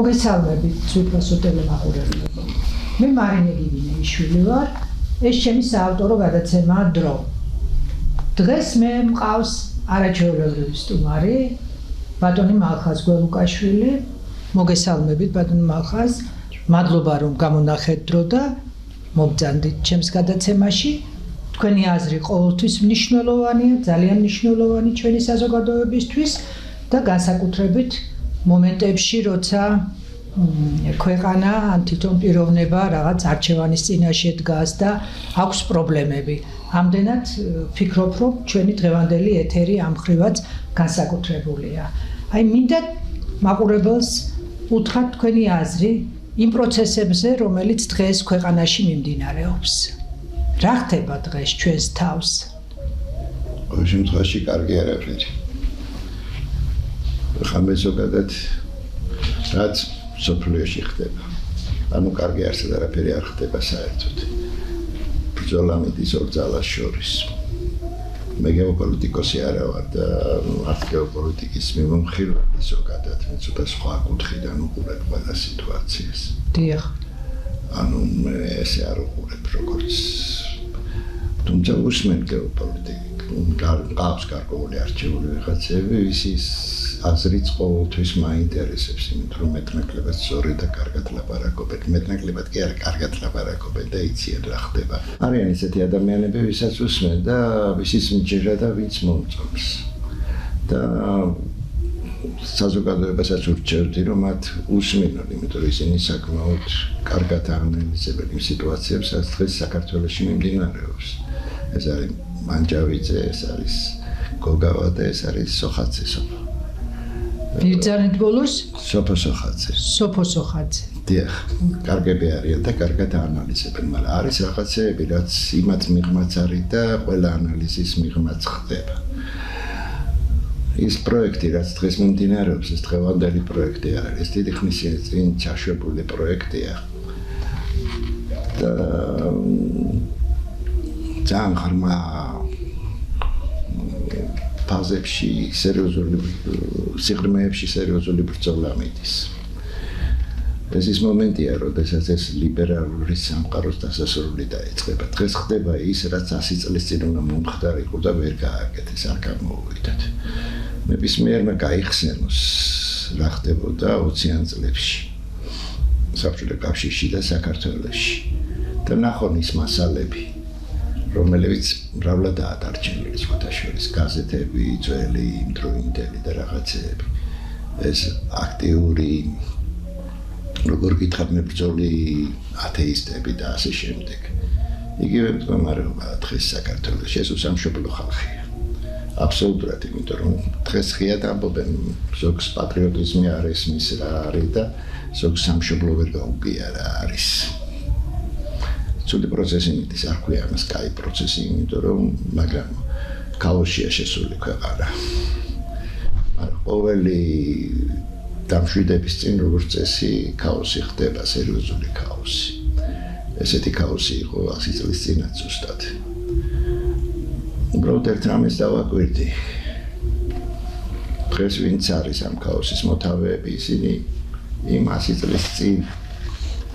მოგესალმებით ძვირფასო ტელემაყურებლებო. მე მარინე გიგინეიშვილი ვარ. ეს ჩემი საავტორო გადაცემაა დრო. დღეს მე მყავს არაჩვეულებრივი სტუმარი, ბატონი მალხაზ გველუკაშვილი. მოგესალმებით ბატონი მალხაზ. მადლობა რომ გამონახეთ დრო და მობრძანდით ჩემს გადაცემაში. თქვენი აზრი ყოველთვის მნიშვნელოვანია, ძალიან მნიშვნელოვანი ჩვენი საზოგადოებისთვის და განსაკუთრებით მომენტებში, როცა ქვეყანა თვითონ პიროვნება რაღაც არჩევანის წინაშე დგას და აქვს პრობლემები. ამდენად ვფიქრობ, რომ ჩვენი დღევანდელი ეთერი ამ ხრივაც განსაკუთრებულია. აი, მინდა მაყურებელს უთხრათ თქვენი აზრი იმ პროცესებზე, რომელიც დღეს ქვეყანაში მიმდინარეობს. რა ხდება დღეს ჩვენს თავს? ყოველ შემთხვევაში კარგი არაფერი. ხამე ზოგადად რაც სოფლიოში ხდება. ანუ კარგი არსად არაფერი არ ხდება საერთოდ. ბრძოლა მიდის ორ ძალას შორის. მე გეოპოლიტიკოსი არა ვარ და არც გეოპოლიტიკის მიმოხილველი ზოგადად, მე ცოტა სხვა კუთხიდან უყურებ ყველა სიტუაციას. დიახ. ანუ მე ესე არ უყურებ როგორც თუმცა უსმენ გეოპოლიტიკა. გავს გარკვეული არჩეული ვიღაცები, ისის აზრიც ყოველთვის მაინტერესებს, იმიტომ რომ მეტნაკლებად სწორი და კარგად ლაპარაკობენ. მეტნაკლებად კი არა, კარგად ლაპარაკობენ და იციან რა ხდება. არიან ისეთი ადამიანები, ვისაც უსმენ და ვისის მჯერა და ვინც მომწონს. და საზოგადოებასაც ურჩევდი, რომ მათ უსმენონ, იმიტომ რომ ისინი საკმაოდ კარგად აანალიზებენ იმ სიტუაციებს, რაც დღეს საქართველოში მიმდინარეობს. ეს არის მანჯავიძე, ეს არის გოგავა და ეს არის სოხაძე სოფო. ბირძანეთ ბოლოს? სოფო სოხაძე. სოფო სოხაძე. დიახ, კარგები არიან და კარგად აანალიზებენ, მაგრამ არის რაღაცეები, რაც იმათ მიღმაც არის და ყველა ანალიზის მიღმაც ხდება. ის პროექტი, რაც დღეს მიმდინარეობს, ეს დღევანდელი პროექტი არ არის, ეს დიდი ხნის წინ ჩაშვებული პროექტია. და ძალიან ღრმა ფაზებში სერიოზული სიღრმეებში სერიოზული ბრძოლა მიდის. ეს ის მომენტია, როდესაც ეს ლიბერალური სამყაროს დასასრული დაიწყება. დღეს ხდება ის, რაც 100 წლის წინ უნდა მომხდარიყო და ვერ გააკეთეს, არ გამოუვიდათ. ნებისმიერმა გაიხსენოს რა ხდებოდა 20-იან წლებში საბჭოთა კავშირში და საქართველოში და ნახონ ის მასალები, რომელიც მრავლადაა დარჩენილი სხვათა შორის, გაზეთები, ძველი, იმდროინდელი და რაღაცეები. ეს აქტიური, როგორ გითხრათ, მებრძოლი ათეისტები და ასე შემდეგ. იგივე მდგომარეობაა დღეს საქართველოში, ეს უსამშობლო ხალხია. აბსოლუტურად, იმიტომ რომ დღეს ხიად ამბობენ, ზოგს პატრიოტიზმი არ ესმის რა არის და ზოგს სამშობლო ვერ გაუგია რა არის. ცუდი პროცესი მიდის, არ ქვია ამას კაი პროცესი, იმიტომ რომ მაგრამ ქაოსია შესული ქვეყანა. მაგრამ ყოველი დამშვიდების წინ როგორც წესი ქაოსი ხდება, სერიოზული ქაოსი. ესეთი ქაოსი იყო 100 წლის წინაც ზუსტად. უბრალოდ ერთ რამეს დავაკვირდი. დღეს ვინც არის ამ ქაოსის მოთავეები, ისინი იმ 100 წლის წინ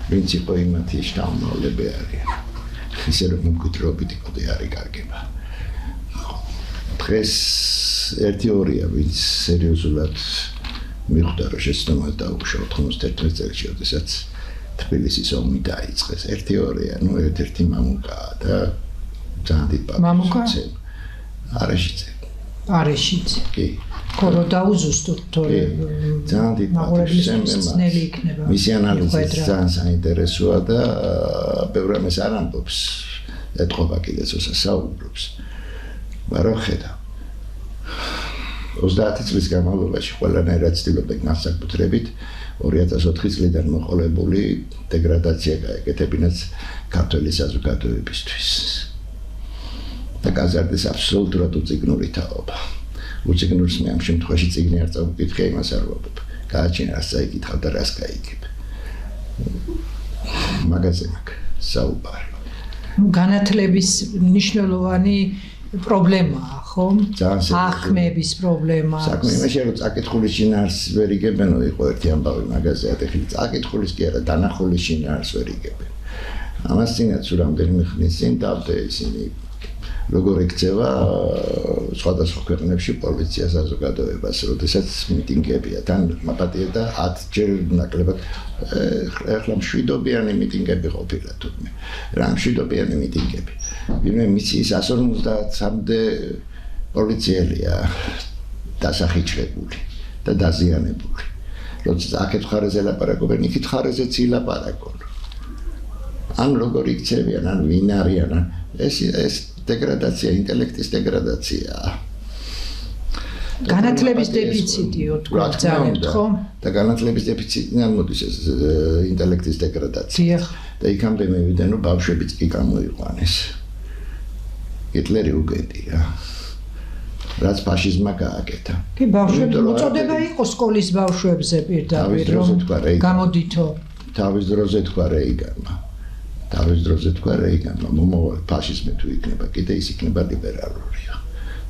ვინც იყო იმათი შთამომავლები არიან. ისე რომ მკვიდრობით იყოდი არ იკარგება. დღეს ერთი-ორია, ვინც სერიოზულად მიხვდა, რომ შეცდომად დაუშვა 91 წელს, როდესაც თბილისის ომი დაიწყეს. ერთი-ორია, ნუ ერთ-ერთი მამუკაა და ძალიან დიდი პაპი. მამუკა? არეშიძე. არეშიძე. კი. ქორო დაუზუსტოთ, თორე ძალიან დიდი მაყურებლისთვის იქნება. მისი ანალიზი ძალიან საინტერესოა და ბევრი ამას არ ამბობს. ეთყობა კიდეც ოცა საუბრობს. მაგრამ ხედა 30 წლის განმავლობაში ყველანაირად ცდილობდნენ განსაკუთრებით 2004 წლიდან მოყოლებული დეგრადაცია გაეკეთებინათ ქართველი საზოგადოებისთვის. და გაზარდეს აბსოლუტურად უწიგნური თაობა. უწიგნურს მე ამ შემთხვევაში წიგნი არ წავუკითხე, იმას არ ვამბობ. გააჩინა რას წაიკითხავ და რას გაიგებ. მაგაზე მაქვს საუბარი. განათლების მნიშვნელოვანი პრობლემაა, ხო? ძალიან სერიოზული. ახმების პრობლემა. საქმე იმაშია, რომ წაკითხული შინაარს ვერ იგებენო, იყო ერთი ამბავი მაგაზე ატეხილი. წაკითხulis კი არა, დანახული შინაარს ვერ იგებენ. ამას წინაც რამდენიმე ხნის წინ დავდე ისინი როგორ იქცევა სხვადასხვა ქვეყნებში პოლიცია საზოგადოებას, როდესაც მიტინგებია, თან მაპატიედა 10 ჯერ ნაკლებად ახლა მშვიდობიანი მიტინგები ყოფილა თურმე. რა მშვიდობიანი მიტინგები. ვინმე მისიის 153-მდე პოლიციელია დასახიჩრებული და დაზიანებული. როდესაც აქეთ ხარეზე ლაპარაკობენ, იქით ხარეზეც ილაპარაკონ. ან როგორ იქცევიან, ან ვინ არიან, ეს დეგრადაცია, ინტელექტის დეგრადაციაა. განათლების დეფიციტიო თქვა ძალიან ხო? და განათლების დეფიციტიდან მოდის ეს ინტელექტის დეგრადაცია. და იქამდე მივიდა, რომ ბავშვებიც კი გამოიყვანეს. ჰიტლერი უგედია. რაც ფაშიზმმა გააკეთა. კი, ბავშვები მოწოდება იყო სკოლის ბავშვებზე პირდაპირ, რომ გამოდითო. თავის დროზე თქვა რეიგანმა. თავის დროზე თქვა რეიგანმა, მომავალ ფაშიზმი თუ იქნება, კიდე ის იქნება ლიბერალურია.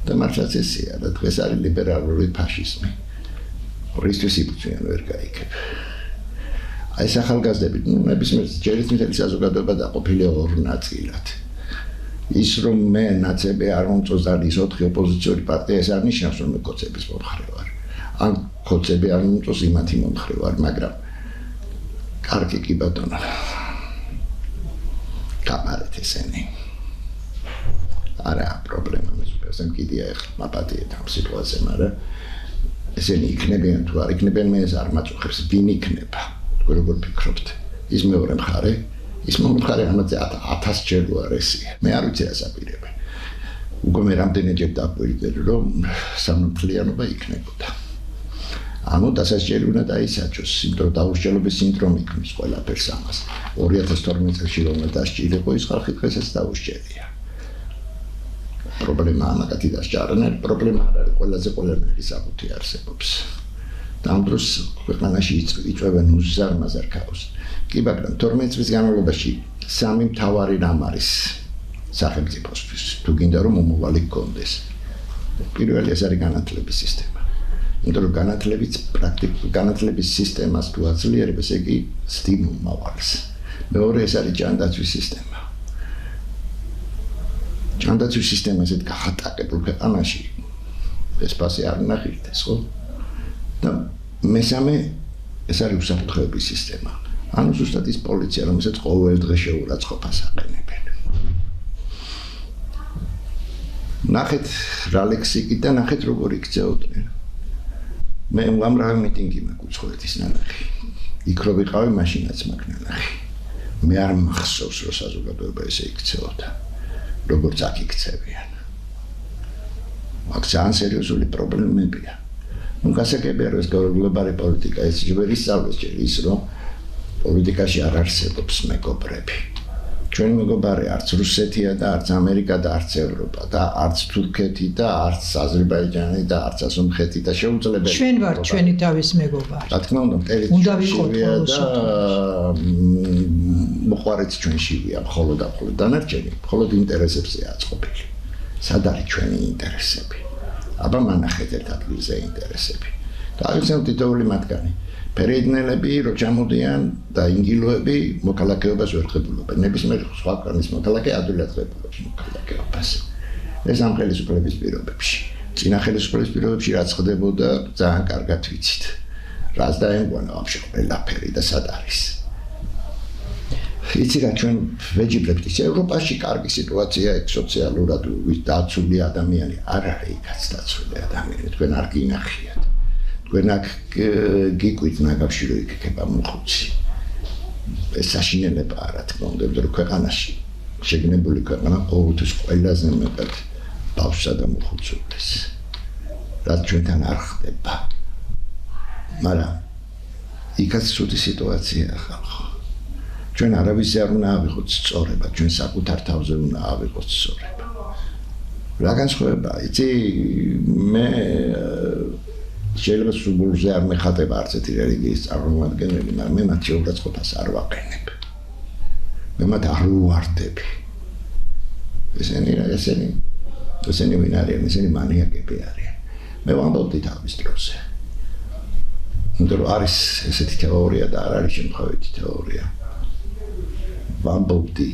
და მართლაც ესეა, და დღეს არის ლიბერალური ფაშიზმი. რისთვის იბრძვიან ვერ გაიგებ. აი ეს ახალგაზრდები, ნებისმიერ ჯერის მთელი საზოგადოება დაყოფილია ორ ნაწილად. ის რომ მე ნაცები არ მომწონს და ის 4 ოპოზიციური პარტია, ეს არ ნიშნავს, რომ მე კოცების მომხრე ვარ. ან კოცები არ მომწონს იმათი მომხრე ვარ, მაგრამ კარგი კი ბატონო. გამარეთ ესენი. არა პრობლემა მეზობელს მკიდია ახლა მაპატიეთ ამ სიტუაციამ, მაგრამ ესენი იქნებიან თუ არ იქნებიან, მე ეს არ მაწუხებს, ვინ იქნება. თქვენ როგორ ფიქრობთ? ის მეორე მხარე, ის მომხარე ამაზე 1000 ჯერ უარესია. მე არ ვიცი რას აპირებენ. უკვე მე რამდენჯერ დაგვირდე, რომ სამართლიანობა იქნებოდა. ანუ დასაჯელი უნდა დაისაჯოს, იმიტომ დაუსჯელობის სინდრომი ქმნის ყველაფერს ამას. 2012 წელს რომ დასჯილიყო ის ხალხი დღესაც დაუსჯელია. პრობლემაა მაგათი დასჯარნელი, პრობლემა არ არის, ყველაზე ყველანაირი საკუთი არსებობს. და ამ დროს ქვეყანაში იწვევენ მუზარმაზარ ქაოსს. კი, მაგრამ 12 წლის განმავლობაში 3 მთავარი რამ არის სახელმწიფოსთვის, თუ გინდა რომ მომავალი გქონდეს. პირველი ეს არის განათლების სისტემა. იმიტომ რომ განათლების სისტემას თუ აძლიერებს, ესე იგი სტიმულ მოვარს. მეორე ეს არის ჯანდაცვის სისტემა. ჯანდაცვის სისტემა ესეთ გახატაკებულ ქვეყანაში ეს ფასი არ ნახირდეს, ხო? და მესამე ეს არის უსაფრთხოების სისტემა. ანუ ზუსტად ის პოლიცია, რომელსაც ყოველ დღე შეურაცხყოფას აყენებენ. ნახეთ რა ლექსიკი და ნახეთ როგორ იქცეოდნენ. მე უამრავი მიტინგი მაქვს უცხოეთის ნანახი. იქ რო ვიყავი, მაშინაც მაქვს ნანახი. მე არ მახსოვს, რომ საზოგადოება ესე იქცეოდა. როგორც აქ იქცევიან. აქ ძალიან სერიოზული პრობლემებია. ნუ გასაგებია, რომ ეს გლობალური პოლიტიკა ეს ჯერ ისწავლეს, ჯერ ის რომ პოლიტიკაში არ არსებობს მეგობრები. ჩვენ მეგობარი არც რუსეთია და არც ამერიკა და არც ევროპა და არც თურქეთი და არც აზერბაიჯანი და არც სომხეთი და შეუძლებელი. ჩვენ ვართ ჩვენი თავის მეგობარი. რა თქმა უნდა, ტერიტორიულია და მოყვარეც ჩვენშივია, მხოლოდ დანარჩენი, მხოლოდ ინტერესებზე აწყობილი. სად არის ჩვენი ინტერესები? აბა მანახეთ ერთ ადგილზე ინტერესები. და აღიქვეა თითოეული მათგანი. პერიოდნელები რო ჩამოდიან და ინგილოები მოქალაქეობას ვერ ხებულობენ. ნებისმიერ სხვა ქვეყნის მოქალაქე ადვილად ხებულობს მოქალაქეობას. ეს ამ ხელისუფლების პირობებში. წინა ხელისუფლების პირობებში რაც ხდებოდა ძალიან კარგად ვიცით. რაც დაემკვანა ვაფშე ყველაფერი და სად არის. იცი რა ჩვენ ვეჯიბრებთ ის ევროპაში კარგი სიტუაცია იქ სოციალურად დაცული ადამიანი არ არის იქაც დაცული ადამიანი თქვენ არ გინახიათ თქვენ აქ გიკვით ნაგავში რო იქება მოხუცი ეს საშინელება რა თქმა უნდა რომ ქვეყანაში შეგნებული ქვეყანა ყოველთვის ყველაზე მეტად ბავშვსა და მოხუცებს რაც ჩვენთან არ ხდება მაგრამ იქაც ცუდი სიტუაციაა ხალხო ჩვენ არავის არ უნდა ავიღოთ სწორება, ჩვენ საკუთარ თავზე უნდა ავიღოთ სწორება. რა განსხვავება? იცი მე შეიძლება სულზე არ მეხატება არც ერთი რელიგიის წარმომადგენელი, მაგრამ მე მათ შეურაცხყოფას არ ვაყენებ. მე მათ არ უვარდები. ესენი ესენი ვინ არიან? ესენი მანიაკები არიან. მე ვამბობდი თავის დროზე. იმიტომ რომ არის ესეთი თეორია და არ არის შემთხვევითი თეორია. ვამბობდი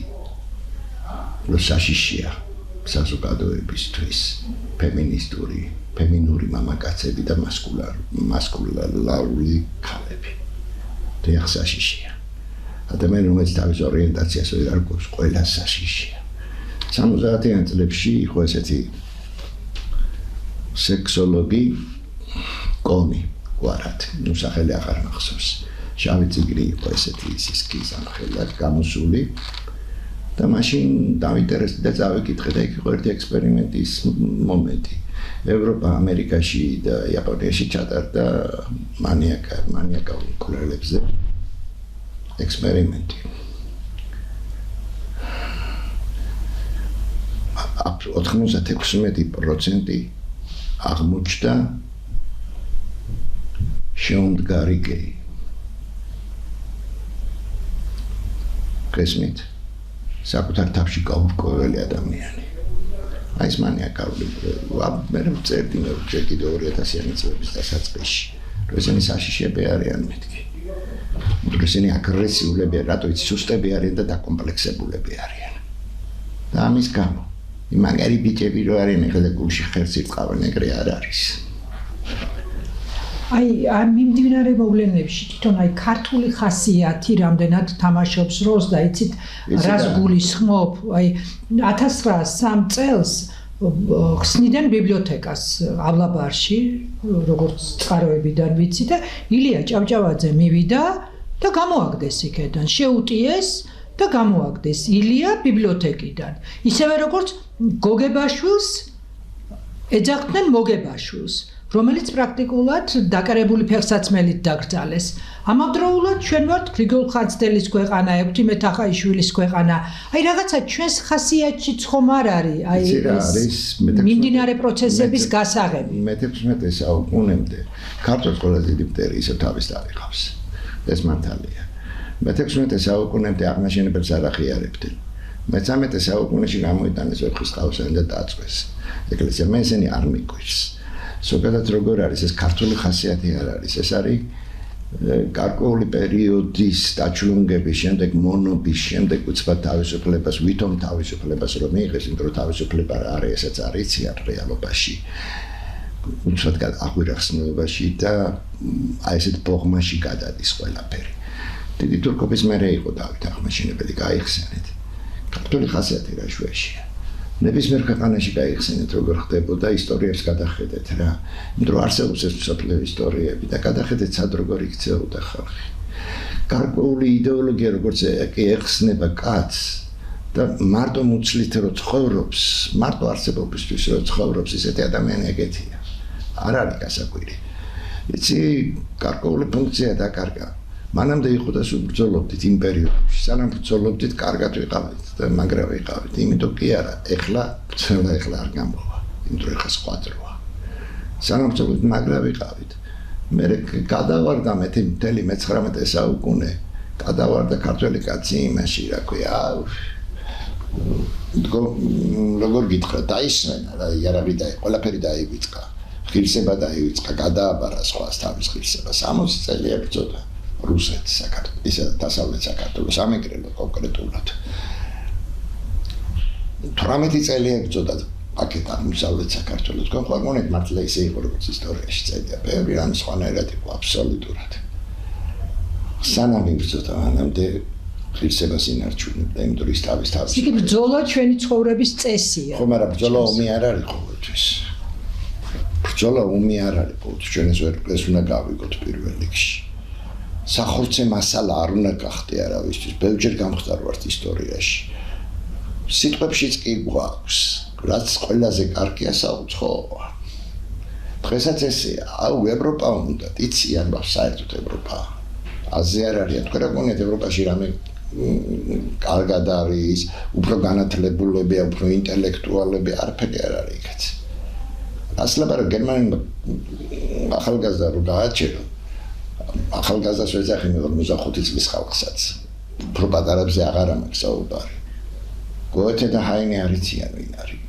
რომ საშიშია საზოგადოებისთვის ფემინური მამაკაცები და მასკულარული ქალები. დიახ, საშიშია. ადამიანი რომელიც თავის ორიენტაციას ვერ არგობს, ყველა საშიშია. 70-იან წლებში იყო ესეთი სექსოლოგი კონი გვარად, სახელი აღარ მახსოვს. შავი წიგნი იყო ესეთი ისის გიზამხელად გამოსული და მაშინ დავინტერესდი და წავიკითხე და იქ იყო ერთი ექსპერიმენტის მომენტი. ევროპა, ამერიკაში და იაპონიაში ჩატარდა მანიაკალურ მკვლელებზე ექსპერიმენტი. 96% აღმოჩნდა შეუმდგარი გეი. გესმით? საკუთარ თავში გაურკვეველი ადამიანი. აი ეს მანიაკალური მე ვწერდი მე კიდე 2000-იანი წლების დასაწყისში. რომ ესენი საშიშები არიან მეთქი. რომ ესენი აგრესიულები, რატო იცი სუსტები არიან და დაკომპლექსებულები არიან. და ამის გამო მაგარი ბიჭები რო არიან ეხლა გულში ხერხი წავენ ეგრე არ არის. აი მიმდინარე მოვლენებში თვითონ აი ქართული ხასიათი რამდენად თამაშობს როლს და იცით რას გულისხმობ აი 1903 წელს ხსნიდან ბიბლიოთეკას ავლაბარში როგორც წყაროებიდან ვიცი და ილია ჭავჭავაძე მივიდა და გამოაგდეს იქედან შეუტიეს და გამოაგდეს ილია ბიბლიოთეკიდან ისევე როგორც გოგებაშვილს ეძახდნენ მოგებაშვილს რომელიც პრაქტიკულად დაკარებული ფეხსაცმელით დაკრძალეს. ამავდროულად ჩვენ ვართ გრიგოლ ხანძთელის ქვეყანა, ექვთი მეთახაიშვილის ქვეყანა. აი რაღაცა ჩვენს ხასიათშიც ხომ არ არის აი ეს მიმდინარე პროცესების გასაღები. მე-16 საუკუნემდე ქართულს ყველაზე დიდი მტერი ისე თავის დაიყავს. ეს მართალია. მე-16 საუკუნემდე აღმაშენებელს არ ახიარებდნენ. მე-13 საუკუნეში გამოიტანეს ვერხის ყავსანი და დააწყვეს. ეკლესია მე ესენი არ მიგვირს. ზოგადად როგორ არის ეს ქართული ხასიათი არ არის ეს არის გარკვეული პერიოდის დაჩლუნგების შემდეგ მონობის შემდეგ უცბად თავისუფლებას ვითომ თავისუფლებას რომ მიიღეს იმიტომ რომ თავისუფლება არ არის ესაც არიციან რეალობაში უცბად აღვირახსნებაში და აი ესეთ ბოღმაში გადადის ყველაფერი დიდი თურქობის მერე იყო დავით აღმაშენებელი გაიხსენეთ ქართული ხასიათი რა შვეშია ნებისმიერ ქვეყანაში გაიხსენეთ როგორ ხდებოდა ისტორიებს გადახედეთ რა იმიტომ რომ არსებობს ეს მსოფლიო ისტორიები და გადახედეთ სად როგორ იქცეოდა ხალხი გარკვეული იდეოლოგია როგორც კი ეხსნება კაცს და მარტო მუცლით რო ცხოვრობს მარტო არსებობისთვის რო ცხოვრობს ისეთი ადამიანი ეგეთია არ არის გასაკვირი იცი გარკვეული ფუნქცია დაკარგა მანამდე იყო და საბრძოლობდით იმ პერიოდში სანამ ბრძოლობდით კარგად ვიყავით და მაგრა ვიყავით იმიტომ კი არა ეხლა არ გამოვა იმიტომ ეხლა სხვა დროა სანამ ბრძოლობდით მაგრა ვიყავით მე გადავარდა მთელი მე-19 საუკუნე გადავარდა ქართველი კაცი იმაში რა ქვია როგორ გითხრა დაისმენა რა იარაღი და ყველაფერი დაივიწყა ღირსება დაივიწყა გადააბარა სხვას თავის ღირსება 60 წელია ბრძოლა რუსეთ საქართველოს ისე დასავლეთ საქართველოს ამეგრელო კონკრეტულად 18 წელია ბრძოდა პაკეტ აღმოსავლეთ საქართველოს თქვენ ხო გონეთ მართლა ისე იყო როგორც ისტორიაში წერია ბევრი რამ სხვანაირად იყო აბსოლუტურად სანამ იბრძოდა მანამდე ღირსებას ინარჩუნებდა იმიტომ ის თავის იგი ბრძოლა ჩვენი ცხოვრების წესია ხო მაგრამ ბრძოლა ომი არ არის ყოველთვის ბრძოლა ომი არ არის ყოველთვის ჩვენ ეს უნდა გავიგოთ პირველ რიგში სახორცე მასალა არ უნდა გახდე არავისთვის ბევრჯერ გამხდარვართ ისტორიაში სიტყვებშიც კი გვაქვს რაც ყველაზე კარგია საუცხოა დღესაც ესეა აუ ევროპა უნდა იციან საერთოდ ევროპა აზია არ არის თქვენ რა გონიათ ევროპაში რამე კარგად არის უფრო განათლებულებია უფრო ინტელექტუალები არაფერი არ არის იქაც ასლაბარ გერმანია ახალგაზრდა რო გააჩერო ახალგაზრდას ვეძახი მე 45 წლის ხალხსაც უფრო პატარებზე აღარ ამაქვს საუბარი გოეთე და ჰაინე არიციან ვინ არის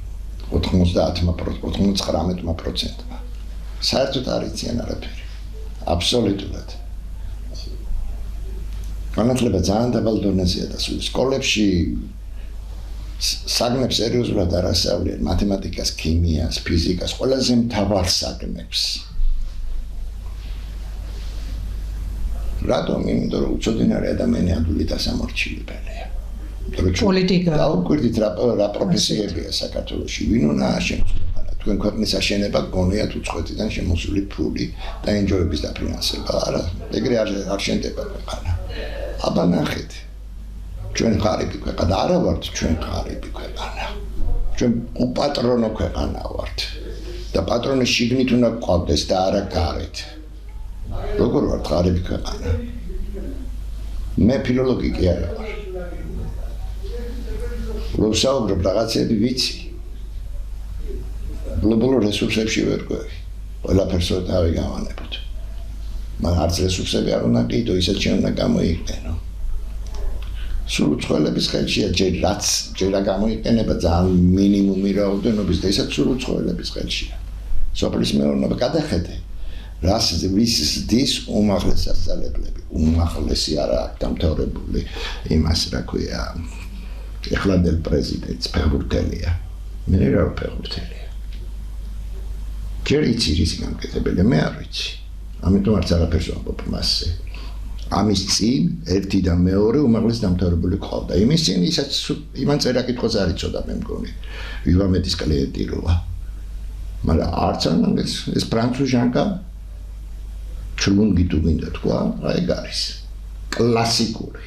99%. საერთოდ არ იციან არაფერი. აბსოლუტურად. განათლება ძალიან დაბალ დონეზეა და სკოლებში საგნებს სერიოზულად არ ასწავლიან მათემატიკას, ქიმიას, ფიზიკას, ყველაზე მთავარ საგნებს. რატომ? იმიტომ რომ უცოდინარი ადამიანი ადვილი დასამორჩილებელია. პოლიტიკა. დაუკვირდით რა პროფესიებია საქართველოში, ვინ უნდა აშენოს ქვეყანა. თქვენ ქვეყნის აშენება გონიათ უცხოეთიდან შემოსული ფული და ენჯოების დაფინანსება. არა, ეგრე არ შენდება ქვეყანა. აბა ნახეთ. ჩვენ ღარიბი ქვეყანა არა ვართ, ჩვენ ღარიბი ქვეყანა. ჩვენ უპატრონო ქვეყანა ვართ. და პატრონის შიგნით უნდა გვყავდეს და არა გარეთ. როგორ ვართ ღარიბი ქვეყანა? მე ფილოლოგი კი არა ვარ. ვსაუბრობ რაღაცები ვიცი. გლობალურ რესურსებში ვერ გვევი. ყველაფერს თავი გავანებოთ. მაგრამ არც რესურსები არ უნდა ყიდო, ისეთ შენ უნდა გამოიყენო. სულ უცხოელების ხელშია ჯერ რა გამოიყენება ძალიან მინიმუმი რაოდენობის და ისაც სულ უცხოელების ხელშია. სოფლის მეურნეობა გადახედე. რას ვის უმაღლეს სასწავლებლები, უმაღლესი არა დამთავრებული იმას რა ქვია ეხლანდელ პრეზიდენტს ფეხბურთელია. მე რა ფეხბურთელია. ჯერ იცი რისი გამკეთებელია, მე არ ვიცი. ამიტომ არც არაფერს ვამბობ მასზე. ამის წინ ერთი და მეორე უმაღლეს დამთავრებული ყავდა. იმის წინ ისაც იმან წერა კითხვას არ იცოდა მე მგონი. ვივამეთის კლიენტი როა. მაგრამ არც ეს ფრანცუზ ჟანკა ჩლუნგი თუ გინდა თქვა, ეგ არის. კლასიკური.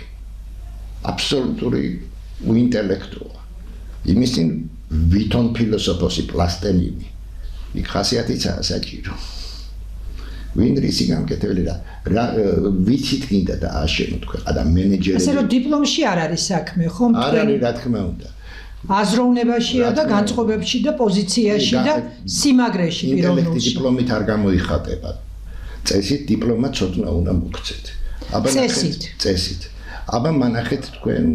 აბსოლუტური უინტელექტუა. იმის წინ ვითონ ფილოსოფოსი პლასტელინი. იქ ხასიათიცაა საჭირო. ვინ რისი გამკეთებელი რა ვიცით გინდა და აშენოთ ქვეყანა მენეჯერები. ასე რომ დიპლომში არ არის საქმე, ხო? არ არის რა თქმა უნდა. აზროვნებაშია და განწყობებში და პოზიციაში და სიმაგრეში პიროვნულში. ინტელექტი დიპლომით არ გამოიხატება. წესით დიპლომა ცოდნა უნდა მოგცეთ. აბა წესით. აბა მანახეთ თქვენ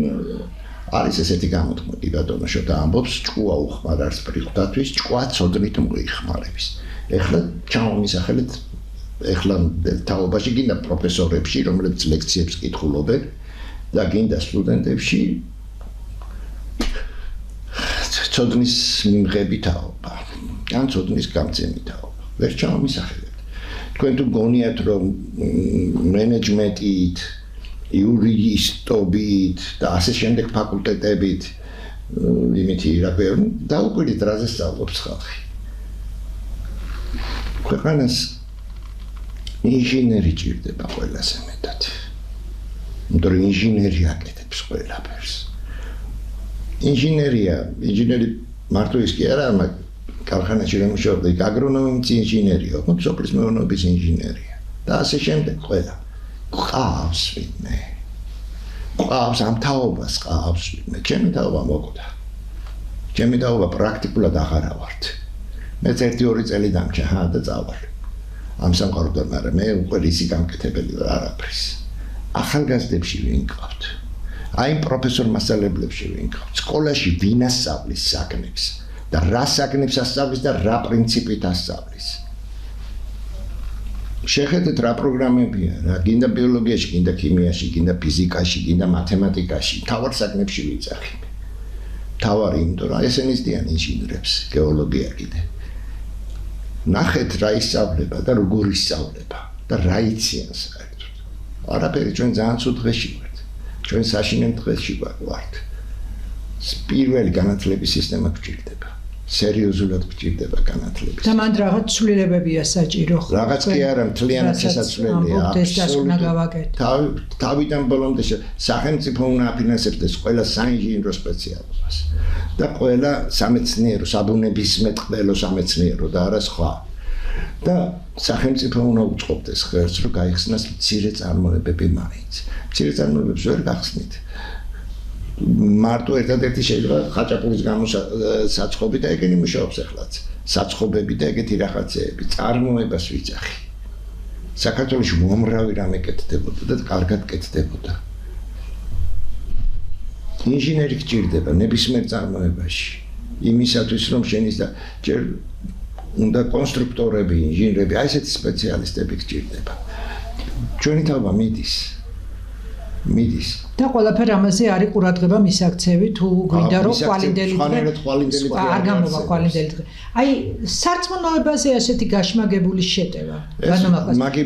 არის ესეთი გამოთქმა კი ბატონო შოთა ამბობს ჭკუა უხმარავს პრიხვდათვის ჭკუა ცოდნით მოიხმარების. ეხლა ჩამომისახელეთ ეხლა თაობაში გინდა პროფესორებში რომლებიც ლექციებს კითხულობენ და გინდა სტუდენტებში ცოდნის მიმღები თაობა ან ცოდნის გამცემი თაობა. ვერ ჩამომისახელებთ. თქვენ თუ გონიათ რომ მენეჯმენტით იურისტობით და ასე შემდეგ ფაკულტეტებით იმითი რა ქვია დაუკვირდით რაზე სწავლობს ხალხი. ქვეყანას ინჟინერი ჭირდება ყველაზე მეტად. იმიტომ რომ ინჟინერი აკეთებს ყველაფერს. ინჟინერი მარტო ის კი არა, მაგრამ ქარხანაში რომ მუშაობდა, იქ აგრონომიც ინჟინერია, სოფლის მეურნეობის ინჟინერია და ასე შემდეგ ყველა. ყავს ვინმე. ყავს ამ თაობას ყავს ვინმე. ჩემი თაობა მოკვდა. ჩემი თაობა პრაქტიკულად აღარა ვართ. მეც 1-2 წელი დამჭა და წავალ. ამ სამყაროდან, მაგრამ მე უკვე რისი გამკეთებელი ვარ არაფრის. ახალგაზრდებში ვინ ყავთ? აი პროფესორ მასწავლებლებში ვინ ყავთ? სკოლაში ვინ ასწავლის საგნებს და რა საგნებს ასწავლის და რა პრინციპით ასწავლის? შეხედეთ რა პროგრამებია, რა გინდა ბიოლოგიაში, გინდა ქიმიაში, გინდა ფიზიკაში, გინდა მათემატიკაში, თავარ საგნებში ვიძახი. თავარი იმიტომ რომ ესენი ზდიან ინჟინრებს, გეოლოგია კიდე. ნახეთ რა ისწავლება და როგორ ისწავლება და რა იციან საერთოდ. არაფერი ჩვენ ძალიან ცუდ დღეში ვართ. ჩვენ საშინელ დღეში ვართ. პირველი განათლების სისტემა გვჭირდება. სერიოზულად გვჭირდება განათლების. და მან რაღაც ცვლილებებია საჭირო ხო? რაღაც კი არა, მთლიანად შესაძლებელია. თავიდან ბოლომდე სახელმწიფო უნდა აფინანსებდეს ყველა საინჟინრო სპეციალობას და ყველა სამეცნიერო, საბუნებისმეტყველო სამეცნიერო და არა სხვა. და სახელმწიფო უნდა უწყობდეს ხელს, რომ გაიხსნას მცირე წარმოებები მაინც. მცირე წარმოებებს ვერ გახსნით. მარტო ერთადერთი შეიძლება ხაჭაპურის გამოსაცხობი და ეგენი მუშაობს ახლაც. საცხობები და ეგეთი რაღაცეები, წარმოებას ვიძახი. საქართველოში უამრავი რამე კეთდებოდა და კარგად კეთდებოდა. ინჟინერი გჭირდება ნებისმიერ წარმოებაში. იმისათვის რომ შენის და ჯერ უნდა კონსტრუქტორები, ინჟინრები, აი ესეთი სპეციალისტები გჭირდება. ჩვენი თაობა მიდის. და ყველაფერ ამაზე არის ყურადღება მისაქცევი თუ გვინდა რომ ხვალინდელი არ გამოვა ხვალინდელი დღე. აი სარწმუნოებაზე ასეთი გაშმაგებული შეტევა.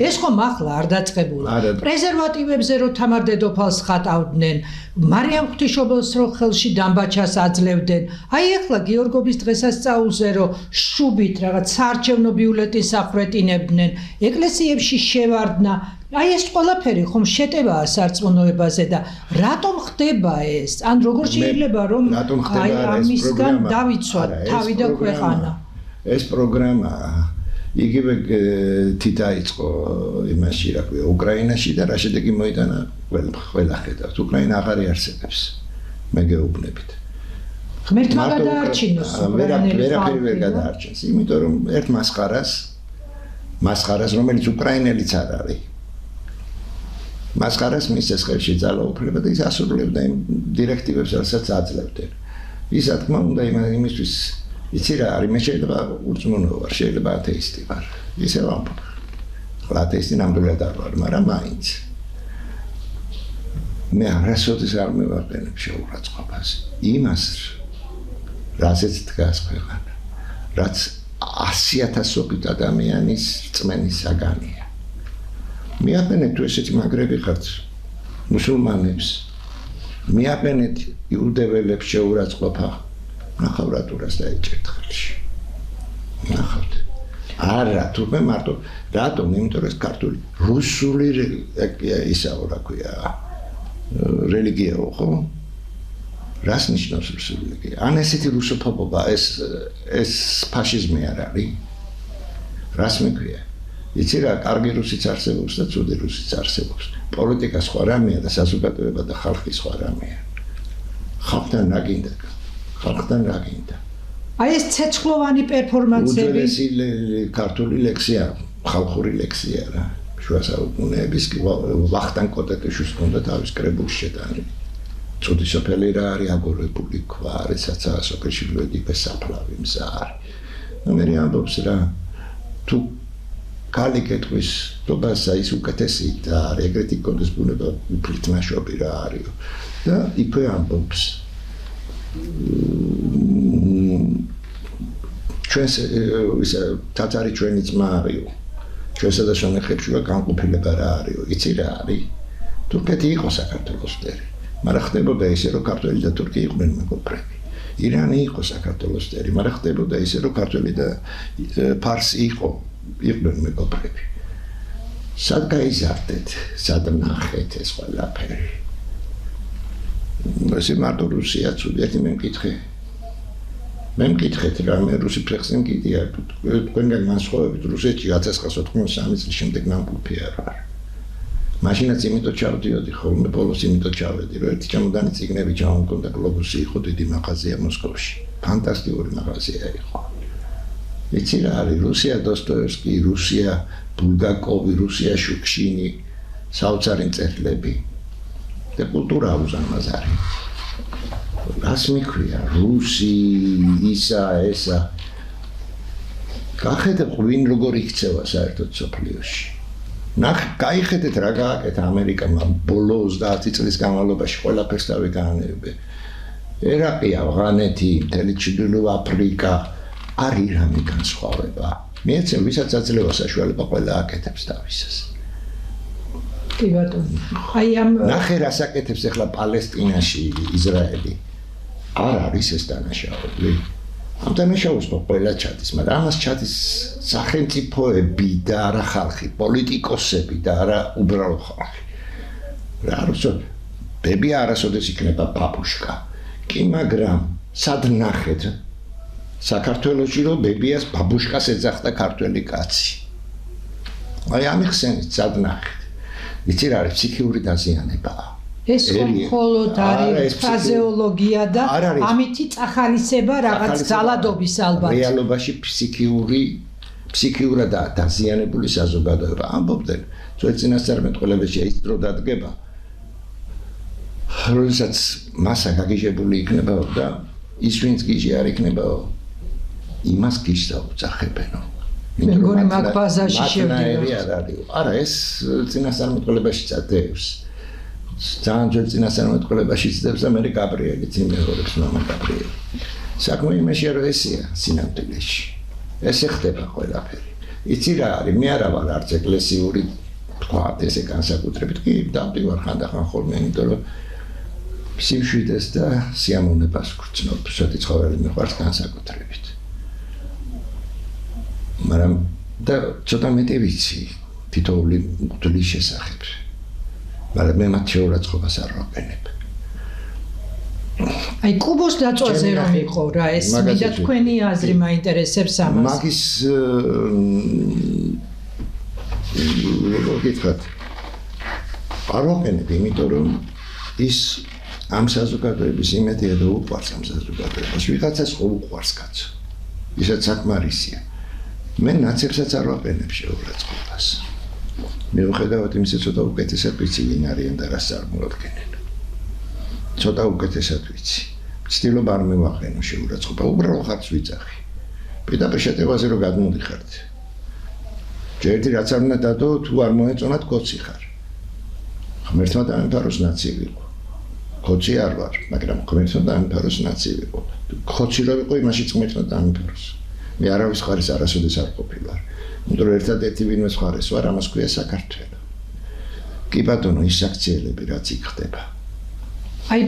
ეს ხომ ახლა არ დაწყებულა. პრეზერვატივებზე რო თამარ დედოფალს ხატავდნენ, მარიამ ღვთისმშობელს რო ხელში დამბაჩას აძლევდნენ. აი ახლა გიორგობის დღესასწაულზე რო შუბით რაღაც საარჩევნო ბიულეტენს ახვეტინებდნენ, ეკლესიებში შევარდნა. აი ეს ყველაფერი ხომ შეტევაა სარწმუნოებაზე და რატომ ხდება ეს? ან როგორ შეიძლება რომ აი ამისგან დავიცვათ თავი და ქვეყანა? ეს პროგრამა იგივე თითაიწყო იმაში რა ქვია უკრაინაში და რა შედეგი მოიტანა ყველა ხედავს. უკრაინა აღარ იარსებებს. მე გეუბნებით. ღმერთმა გადაარჩინოს ვერაფერი ვერ გადაარჩენს, იმიტომ რომ ერთ მასხარას რომელიც უკრაინელიც არ არის. მასხარას მისცეს ხელში ძალაუფლება და ის ასრულებდა იმ დირექტივებს, რასაც აძლევდნენ. ის რა თქმა უნდა იმისთვის იცი რა არის, მე შეიძლება ურწმუნო ვარ, შეიძლება ათეისტი ვარ. ისე ვამბობ. ათეისტი ნამდვილად არ ვარ, მაგრამ მაინც. მე არასოდეს არ მევაყენებ შეურაცხყოფას. იმას რასაც დგას ქვეყანა, რაც 100,000 ადამიანის რწმენის საგანია. მიაყენეთ თუ ესეთი მაგრები ხართ მუსულმანებს, მიაყენეთ იუდეველებს შეურაცხყოფა, ნახავრატურას დაიჭერთ ხელში. ნახავთ. არა, თუმცა მარტო რატომ? იმიტომ რომ ეს ქართული რუსული ისაო რა ქვია რელიგიაო, ხო? რას ნიშნავს რუსული რელიგია? ან ესეთი რუსოფობობა, ეს ფაშიზმი არ არის? რას მექვია? იცი რა, კარგი რუსიც არსებობს და ცუდი რუსიც არსებობს. პოლიტიკა სხვა რამეა და საზოგადოება და ხალხი სხვა რამეა. ხალხთან რა გინდა? აი ეს ცეცხლოვანი პერფორმანსები. უძველესი ქართული ლექსია, ხალხური ლექსია რა. შუა საუკუნეების ვახტანგ კოტეტიშვილს ჰქონდა თავის კრებულში შეტანილი. ცუდი სოფელი რა არის აგორებული ქვა, რისაცაა სოფელში ვედიფე საფლავი მზარი. მე ამბობს რა, თუ კალი კითხვის თობასა ის უკეთესი და ეგრეთი კონდეს ბუნება უფლითმაშობი რა არის და იქვე ამბობს ჩვენს ისა თათარი ჩვენი ძმა არისო ჩვენსა და შენახებში განყოფილება რა არისო იცი რა არის თურქეთი იყო საქართველოს მტერი მაგრამ ხდებოდა ისე რომ ქართველი და თურქი იყვნენ მეგობრები ირანი იყო საქართველოს მტერი მაგრამ ხდებოდა ისე რომ ქართველი და ფარსი იყვნენ მეგობრები. სად გაიზარდეთ, სად ნახეთ ეს ყველაფერი. ეს მარტო რუსია ცუდი, ერთი მე მკითხეთ რა, მე რუსი ფლექსი მკიდია, თქვენგან განსხვავებით რუსეთში 1993 წლის შემდეგ ნამყოფი არ ვარ. მაშინაც იმიტომ ჩავდიოდი ხოლმე, ბოლოს იმიტომ ჩავედი, რომ ერთი ჩამოდანი წიგნები ჩამოვკონდა გლობუსი იყო დიდი მაღაზია მოსკოვში. ფანტასტიკური მაღაზია იყო. იცი რა არის რუსია დოსტოევსკი, რუსია ბულგაკოვი, რუსია შუქშინი, საოცარი მწერლები და კულტურა უზარმაზარი. რას მიქვია რუსი, ისა, ესა. გახედეთ ვინ როგორ იქცევა საერთოდ სოფლიოში. გაიხედეთ რა გააკეთა ამერიკამ ბოლო 30 წლის განმავლობაში ყველაფერს თავი გაანებე. ერაყი, ავღანეთი, მთელი ჩრდილო აფრიკა არის რამე განსხვავება. მეცემ ვისაც აძლევა საშუალება ყველა აკეთებს თავისას. კი ბატონო. აი ამ ნახე რას აკეთებს ახლა პალესტინაში ისრაელი. არ არის ეს დანაშაული. ამ დანაშაულს ყველა ჩადის, მაგრამ ამას ჩადის სახელმწიფოები და არა ხალხი, პოლიტიკოსები და არა უბრალო ხალხი. რა რუსო ბები არასოდეს იქნება ბაბუშკა. კი მაგრამ სად ნახეთ საქართველოში რომ ბებიას ბაბუშკას ეძახდა ქართველი კაცი. აი ამიხსენით სად ნახეთ. იცი რა არის ფსიქიური დაზიანებაა. ეს მხოლოდ არის ფრაზეოლოგია და ამითი წახალისება რაღაც ძალადობის ალბათ. რეალობაში ფსიქიურად დაზიანებული საზოგადოება. ამბობდნენ წინასწარმეტყველებაში ის დრო დადგება. როდესაც მასა გაგიჟებული იქნება და ის ვინც გიჟი არ იქნებაო იმას გიჟს დაუძახებენო მეგონი მაგ ბაზაში შევდივარ არა ეს წინასწარმეტყველებაში წადებს ძალიან ჯერ წინასწარმეტყველებაში წადებს და მე გაბრიელი წინმეორებს მამა გაბრიელი საქმე იმაშია რომ ესეა სინამდვილეში ესე ხდება ყველაფერი იცი რა არის მე არა ვარ არც ეკლესიური თქვა ესე განსაკუთრებით კი დავდივარ ხანდახან ხოლმე იმიტომ რომ სიმშვიდეს და სიამოვნებას ვგრძნობ შოთი ცხოველი მიყვარს განსაკუთრებით მაგრამ და ცოტა მეტი ვიცი თითოეული მღვდლის შესახებ მაგრამ მე მათ შეურაცხყოფას არ ვაყენებ აი კუბოს დაწვაზე რომ იყო რა ეს მინდა თქვენი აზრი მაინტერესებს ამას მაგის გითხრათ არ ვაყენებ იმიტომ რომ ის ამ საზოგადოების იმედია და უყვარს ამ საზოგადოებას ვიღაცას ხო უყვარს კაცო ისაც საკმარისია მე ნაცებსაც არ ვაყენებ შეურაცხყოფას მიუხედავად იმისა ცოტა უკეთესად ვიცი ვინ არიან და რას წარმოადგენენ ცოტა უკეთესად ვიცი ცდილობ არ მევაყენო შეურაცხყოფა უბრალოდ ხარც ვიძახი პირდაპირ შეტევაზე რომ გადმოდიხართ ჯერდი რაც არ უნდა დადო თუ არ მოეწონათ კოცი ხარ ღმერთმა დაემთავროს ნაცი ვიყო კოცი არ ვარ მაგრამ ღმერთმა დაემთავროს ნაცი ვიყო კოცი რო ვიყო იმაშიც ღმერთმა დაემთავროს მე არავის ხარის არასოდეს არ ყოფილვარ იმიტომ რომ ერთადერთი ვინმე ხარეს ვარ ამას ქვია საქართველო კი ბატონო ის აქციელები რაც იქ ხდება აი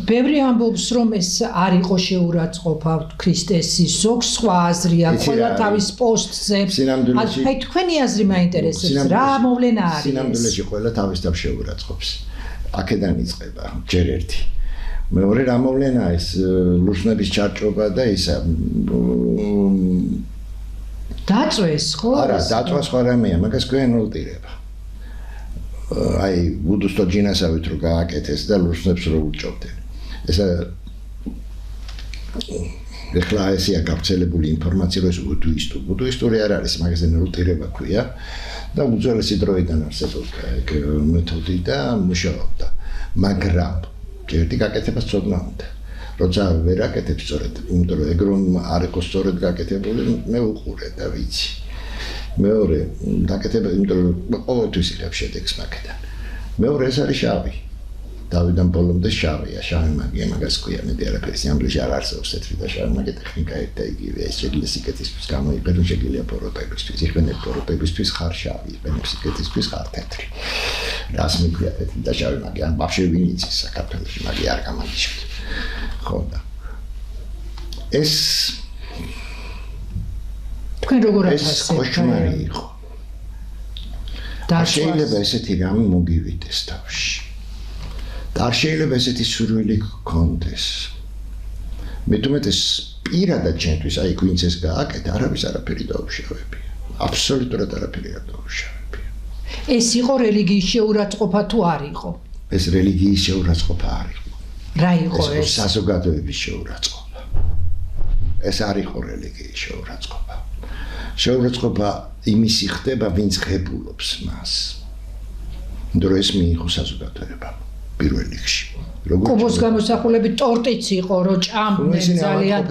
ბევრი ამბობს რომ ეს არ იყო შეურაცხყოფა ქრისტესის ზოგს სხვა აზრი აქვს ყველა თავის პოსტზე აი თქვენი აზრი მაინტერესებს რა მოვლენა არის სინამდვილეში ყველა თავის თავს შეურაცხყოფს აქედან იწყება ჯერ ერთი მეორე რა მოვლენაა ეს ლუშნების ჩარჭობა და ისა დაწვეს ხო არა დაწვა სხვა რამეა მაგას ქვია ნულტირება აი ბუდისტო ჯინასავით რო გააკეთეს და ლუშნებს რო უჭობდნენ ესა ეხლა ესია გავრცელებული ინფორმაცია რომ ეს ბუდისტური არ არის მაგაზე ნულტირება ქვია და უძველესი დროიდან არსებობდა ეგ მეთოდი და მუშაობდა მაგრამ ჯერდი გაკეთებას ცოდნა უნდა როცა ვერ აკეთებ სწორედ იმიტომ რომ ეგ რომ არ იყო სწორედ გაკეთებული მე უყურე და ვიცი მეორე დაკეთება იმიტომ რომ ყოველთვის იღებ შედეგს მაგიდან მეორე ეს არის შავი დავიდან ბოლომდე შავია შავი მაგია მაგას ქვია მეტი არაფერი სიამბლეში არ არსებობს თეთრი და შავი მაგა ტექნიკა ერთ და იგივეა ეს შეგიძლია სიკეთისთვის გამოიყენო შეგიძლია ფოროტებისთვის იყენებ ფოროტებისთვის ხარ შავი იყენებ სიკეთისთვის ხარ თეთრი რას მიქვია თეთრი და შავი მაგია ან ბავშვი ვინ იცის საქართველოში მაგია არ გამაგიჟებთ ხო და ეს თქვენ როგორ ეს კოშმარი იყო და შეიძლება ესეთი რამე მოგივიდეს თავში და არ შეიძლება ესეთი სურვილი გქონდეს მე თუმეტეს პირადად ჩემთვის აი ვინც ეს გააკეთა არავის არაფერი დაუშავებია აბსოლუტურად არაფერი არ დაუშავებია ეს იყო რელიგიის შეურაცხყოფა თუ არ იყო ეს რელიგიის შეურაცხყოფა არ იყო რა იყო ეს საზოგადოების შეურაცხყოფა ეს არ იყო რელიგიის შეურაცხყოფა შეურაცხყოფა იმისი ხდება ვინც ღებულობს მას იმიტომ რომ ეს მიიღო საზოგადოებამ პირველ რიგში კუბოს გამოსახულები ტორტიც იყო რომ ჭამდნენ ძალიან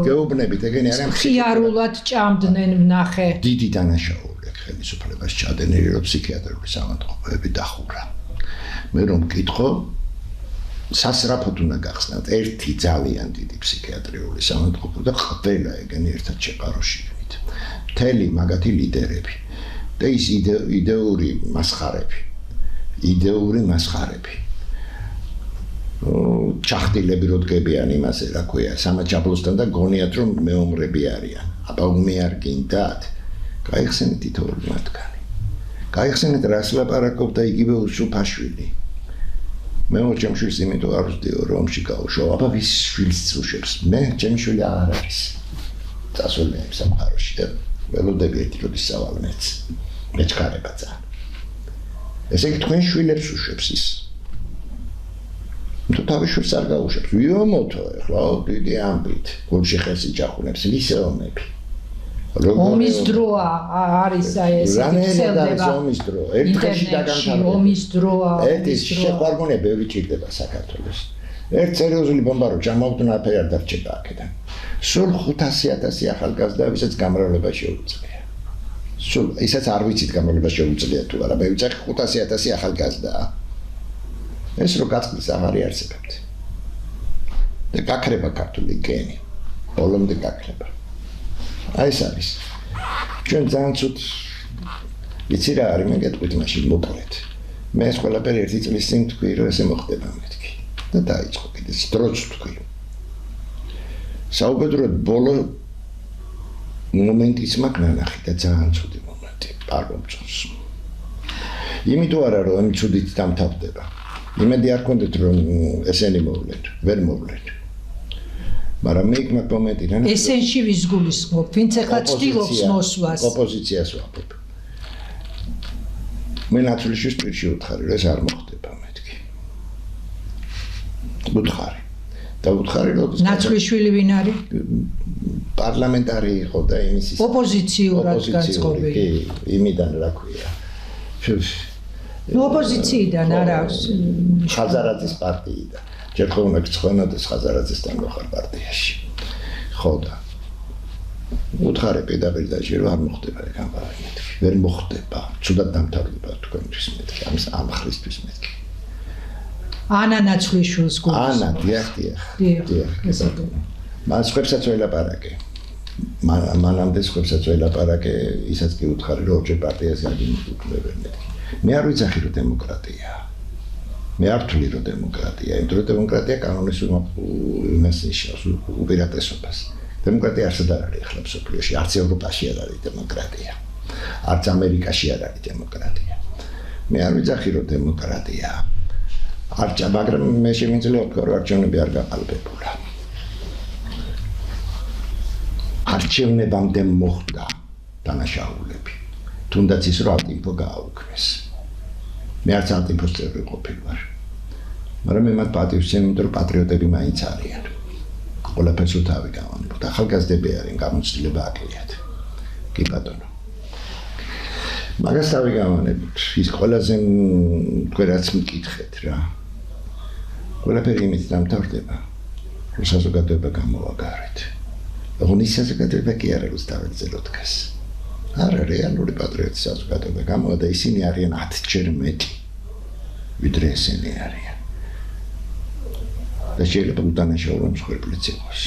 გეუბნებით ეგენი არიან ხიარულად ჭამდნენ ვნახე დიდი დანაშაული ხელისუფლებას ჩადენილი რომ ფსიქიატრიული საავადმყოფოები დახურა მე რომ მკითხო სასრაფოდ უნდა გახსნათ ერთი ძალიან დიდი ფსიქიატრიული საავადმყოფო და ყველა ეგენი ერთად შეყაროში მთელი მაგათი ლიდერები და ის იდეური მასხარები ჩახტილები რო დგებიან იმაზე რა ქვია სამაჩაბლოსთან და გონიათ რომ მეომრები არიან აბა მე არ გინდათ გაიხსენეთ თითოეული მათგანი გაიხსენეთ რას ლაპარაკობდა იგივე უსუფაშვილი მე ჩემს შვილს იმიტომ არ ვსდიო რომში გავუშვა აბა ვის შვილს წუშებს მე ჩემს შვილი არ არის წასულნეებ სამყაროში და ველოდები ერთი როდის სავალმეც მეჩქარება ძალიან ესე იგი თქვენ შვილებს უშვებს ის თუ თავის შვილს არ გაუშვებს ვიომოთო ეხლა დიდი ამბით გულში ხელს იჭახუნებს ლისეომები ომის დროა არის აი ეს რანაირად ომის დრო ერთ ხელში დაგამთავრდა ომის დროა ეს შეყვარგონია ბევრი ჭირდება საქართველოს ერთ სერიოზული ბომბა რო ჩამოვდნა აფერი არ დარჩება აქედან. სულ 500,000 ახალგაზრდა ვისაც გამრავლება შეუძლია. სულ ისაც არ ვიცით გამრავლება შეუძლია თუ არა, მე ვიცი 500,000 ახალგაზრდაა. ეს რო გაწყდეს აღარ იარსებებთ. და გაქრება ქართული გენი. ბოლომდე გაქრება. აი ეს არის. ჩვენ ძალიან ცუდ ვიცი რა არის მე გეტყვით მაშინ მოკლედ. მე ეს ყველაფერი ერთი წლის წინ თქვი რომ ესე მოხდება მეთქი. და დაიწყო კიდე დროც თქვი. საუბედუროდ ბოლო მომენტიც მაგ ნახე და ძალიან ცუდი მომენტი არ მომწონს. იმიტომ არა რომ ამ ცუდით დამთავრდება. იმედი არ გქონდეთ რომ ესენი მოვლენ, ვერ მოვლენ. მაგრამ მე იქ მაგ მომენტიდან ესენში ვის გულისხმობ, ვინც ახლა ცდილობს მოსვლას. ოპოზიციას ვაპებ. მე ნაცვლიშვილს პირში ვუთხარი, რომ ეს არ მოხდება მეთქი. ვუთხარი. და ვუთხარი რომ ნაცვლიშვილი ვინ არის? პარლამენტარი იყო და იმის ოპოზიციურად გაწყობილი. კი, იმიდან რა ქვია. ოპოზიციიდან არ აქვს ხაზარაძის პარტიიდან. ჯერ ხო უნდა გწონოდეს ხაზარაძესთან მოხარ პარტიაში. ხო და უთხარი პირდაპირ და ჯერ არ მოხდება ეგ ამბავი მეთქი. ვერ მოხდება. ცუდად დამთავრდება თქვენთვის მეთქი. ამ ხრისთვის მეთქი. ანა ნაცვლიშვილს გულს. ანა, დიახ. მან სხვებსაც ველაპარაკე. მანამდე სხვებსაც ველაპარაკე, ისაც კი უთხარი რომ ორჯერ პარტიაზე აგიმოქმედებენ მეთქი. მე არ ვიცახი რომ დემოკრატია. მე არ ვთვლი რომ დემოკრატია, იმიტომ რომ დემოკრატია კანონის იმას ნიშნავს, უპირატესობას. დემოკრატია არსად არ არის ახლა მსოფლიოში, არც ევროპაში არ არის დემოკრატია. არც ამერიკაში არ არის დემოკრატია. მე არ ვიცახი რომ დემოკრატია. მაგრამ მე შემიძლია ვთქვა რომ არჩევნები არ გაყალბებულა. არჩევნებამდე მოხდა დანაშაულები. თუნდაც ის რომ ალტინფო გააუქმეს. მე არც ალტინფოს წევრი ყოფილი ვარ. მაგრამ მე მათ პატივს ვცემ, იმიტომ რომ პატრიოტები მაინც არიან. ყველაფერს თავი გავანებოთ. ახალგაზრდები არიან, გამოცდილება აკლიათ. კი ბატონო. მაგას თავი გავანებოთ. ის ყველაზე თქვენ რაც მკითხეთ რა. ყველაფერი იმით დამთავრდება, რომ საზოგადოება გამოვაგარეთ. ოღონდ საზოგადოება კი არა რომ დავერძელო დგას. არა რეალური პატრიოტი საზოგადოება გამოვა და ისინი არიან 10-ჯერ მეტი ვიდრე ესენი არიან. და შეიძლება უდანაშაულო მსხვერპლიც იყოს.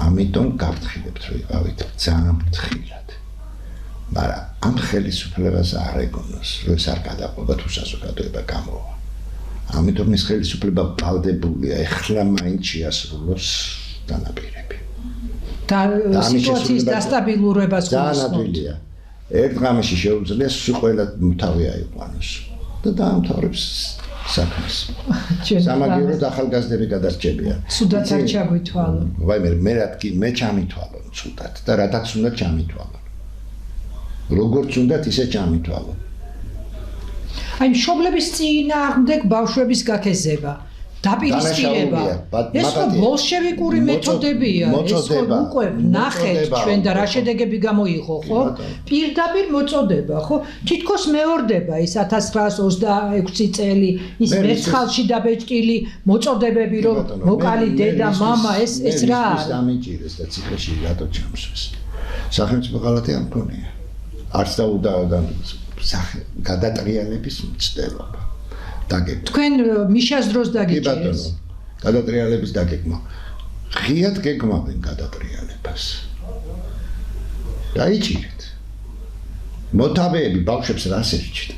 ამიტომ გავთხილებთ რომ იყავით ძალიან ფრთხილად. მაგრამ ამ ხელისუფლებას არ ეგონოს, რომ ეს არ გადაყვება თუ საზოგადოება გამოვა. ამიტომ ეს ხელისუფლება ვალდებულია ეხლა მაინც შეასრულოს დანაპირები. და სიტუაციის დასტაბილურებას გულისხმობთ. ერთ ღამეში შეუძლია ყველა თავი აიყვანოს და დაამთავრებს საქმეს. სამაგიეროდ ახალგაზრდები გადარჩებიან. ცუდად არ ჩაგვითვალო. ვაი მე ჩამითვალო ცუდად და რადაც უნდა ჩამითვალო. როგორც უნდათ ისე ჩამითვალო. აი მშობლების წინააღმდეგ ბავშვების გაქეზება. დაპირისპირება. ეს ხო ბოლშევიკური მეთოდებია. ეს ხო უკვე ნახეთ ჩვენ და რა შედეგები გამოიღო, ხო? პირდაპირ მოწოდება, ხო? თითქოს მეორდება ის 1926 წელი, ის მერცხალში დაბეჭდილი მოწოდებები, რომ მოკალი დედა, მამა, ეს რა არის? დამიჭირეს და ციხეში რატო ჩამსვეს. სახელმწიფო ღალატი არ მქონია. არც და გადატრიალების მცდელობა. თქვენ მიშას დროს დაგიჭირეს. გადატრიალების დაგეგმა. ღიად გეგმავენ გადატრიალებას. დაიჭირეთ. მოთავეები ბავშვებს რას ერჩით?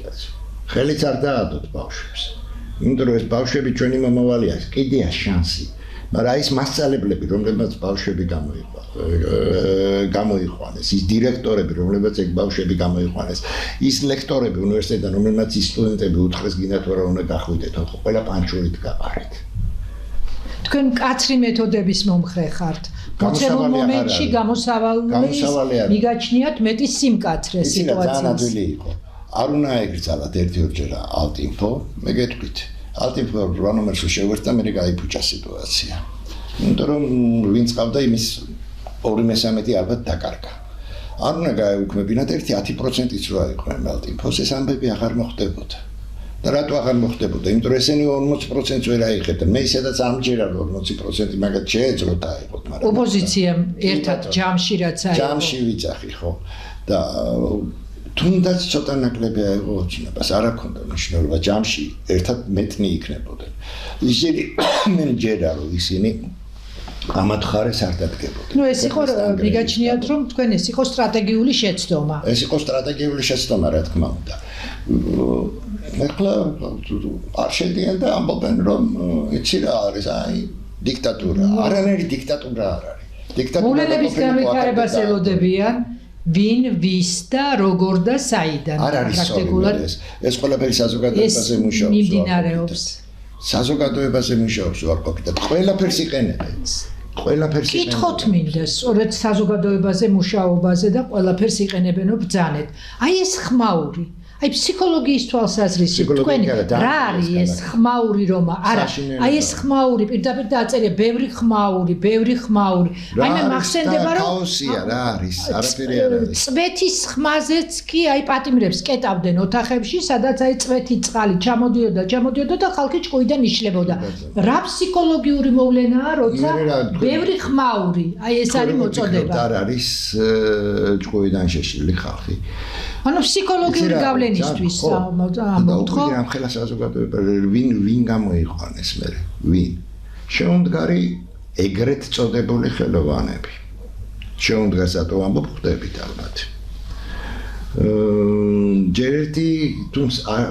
ხელიც არ დაადოთ ბავშვებს. იმიტომ რომ ეს ბავშვები ჩვენი მომავალია, კიდეა შანსი. მაგრამ ის მასწავლებლები, რომლებმაც ბავშვები გამოიყვანეს, ის დირექტორები, რომლებმაც ეგ ბავშვები გამოიყვანეს, ის ლექტორები უნივერსიტეტიდან, რომლებმაც ის სტუდენტები უთხრეს გინდათ რა უნდა გახვიდეთ, ხო, ყველა პანჩურით გაყარეთ. თქვენ მკაცრი მეთოდების მომხრე ხართ. მოცემულ მომენტში გამოსავალი მიგაჩნიათ მეტი სიმკაცრე სიტუაციას. ძალიან ადვილი იყო. არ უნდა ეგრწალათ ერთ-ორჯერ ალტინფო, მე გეტყვით. ალტინფო რა ნომერს შევერთდა, მე გაიფუჭა სიტუაცია. იმიტომ რომ ვინც ყავდა იმის 2/3 ალბათ დაკარგა. არ უნდა გაეუქმებინათ 10%-იც რა იყო ამ ალტინფოს, ეს ამბები აღარ მოხდებოდა. და რატო აღარ მოხდებოდა? იმიტომ რომ ესენი 40%-ს ვერ აიღებდნენ. მე ისედაც ამჯერა 40%, მაგრამ შეეძლო დაიღოთ, მაგრამ ოპოზიციამ ერთად ჯამში რაც აიღო. ჯამში ვიძახი, ხო? და თუნდაც ცოტა ნაკლები აიღო ოცნებას, არ აქონდა მნიშვნელობა ჯამში ერთად მეტნი იქნებოდნენ. ისინი მე მჯერა რომ ისინი ამათ ხარეს არ დადგებოდნენ. ეს იყო მიგაჩნიათ რომ თქვენ ეს იყო სტრატეგიული შეცდომა. ეს იყო სტრატეგიული შეცდომა, რა თქმა უნდა. ეხლა არ შედიან და ამბობენ რომ იცი რა არის, აი დიქტატურა. არანაირი დიქტატურა არ არის. დიქტატურა მოვლენების განვითარებას ელოდებიან ვინ, ვის და როგორ და საიდან. არ არის პრაქტიკულად ეს ყველაფერი საზოგადოებაზე მუშაობს. მიმდინარეობს. საზოგადოებაზე მუშაობს უარყოფით და ყველაფერს იყენებენ. ყველაფერს იყენებენ. კითხოთ მინდა, სწორედ საზოგადოებაზე მუშაობაზე და ყველაფერს იყენებენო ბრძანეთ. აი ეს ხმაური აი ფსიქოლოგიის თვალსაზრისით თქვენი რა არის ეს ხმაური რომ არა აი ეს ხმაური პირდაპირ დააწერია ბევრი ხმაური აი მე მახსენდება რომ ქაოსია რა არის არაფერი არ არის წვეთის ხმაზეც კი აი პატიმრებს კეტავდნენ ოთახებში სადაც აი წვეთი წყალი ჩამოდიოდა და ხალხი ჭკუიდან იშლებოდა რა ფსიქოლოგიური მოვლენაა როცა ბევრი ხმაური აი ეს არის მოწოდება არ არის ჭკუიდან შეშლილი ხალხი ანუ ფსიქოლოგიური გავლენისთვის ამბობთ ხო? ამ ხელა საზოგადოება ვინ გამოიყვანეს მე? ვინ? შეუმდგარი ეგრეთ წოდებული ხელოვანები. შეუმდგარ სათო ამბობ ხვდებით ალბათ. ჯერ ერთი თუ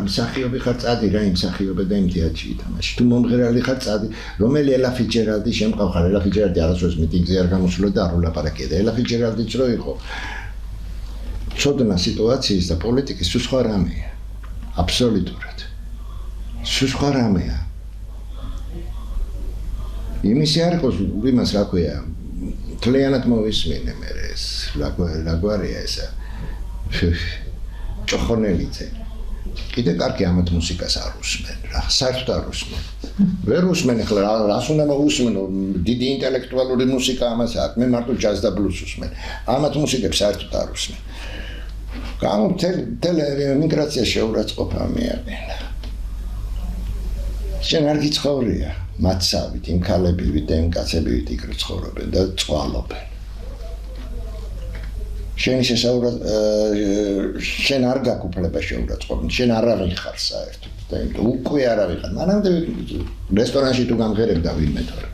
მსახიობი ხარ წადი რა იმ მსახიობი და იმ თეატრში ითამაში. თუ მომღერალი ხარ წადი, რომელი ელა ფიჯერალდი შემყავ ხარ, ელა ფიჯერალდი არასდროს მიტინგზე არ გამოსულა და არ ულაპარაკია და ელა ფიჯერალდიც რო იყო. ცოდნა სიტუაციის და პოლიტიკის სულ სხვა რამეა. აბსოლუტურად. სულ სხვა რამეა. იმისი არ იყოს, იმას რა ქვია, თლიანად მოვისმინე მე ეს, რა გვარია ესა. ჭოხონელიძე. კიდე კარგი ამათ მუსიკას არ უსმენ რა, საერთოდ არ უსმენ. ვერ უსმენ ახლა რას უნდა მოусმენო, დიდი ინტელექტუალური მუსიკა ამას აქვს, მე მარტო ჯაზ და ბლუზს უსმენ. ამათ მუსიკებს საერთოდ არ უსმენ. გამო მიგრაცია შეურაცხყოფა მიაყენა. შენ არ გიცხოვრია, მათსავით, იმ ქალებივით და იმ კაცებივით იქ ცხოვრობენ და წვალობენ. შენი შესაურად შენ არ გაგუფლება შეურაცხყოფა, შენ არავინ ხარ საერთოდ და უკვე არავინ ხარ. მანამდე რესტორანში თუ გამღერებდა ვინმე თორე.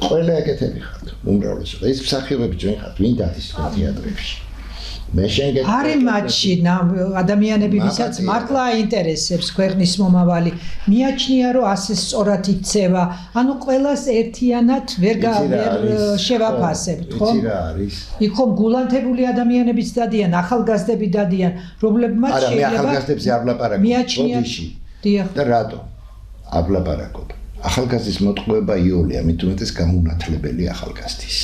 ყველა ეკეთები ხართ, უმრავლესობა. ეს მსახიობები ჩვენ ხართ, ვინ დადის თქვენ თეატრებში? არის მათში ადამიანები ვისაც მართლა აინტერესებს ქვეყნის მომავალი მიაჩნია რომ ასე სწორად იქცევა ანუ ყველას ერთიანად ვერ შევაფასებთ ხო იცი რა არის იქ ხომ გულანთებული ადამიანებიც დადიან ახალგაზრდები დადიან რომლებმაც შეიძლება არა მე ახალგაზრდებზე არ ვლაპარაკობ ბოდიში და რატო არ ვლაპარაკობ ახალგაზრდის მოტყუება იოლია მით უმეტეს გამონათლებელი ახალგაზრდის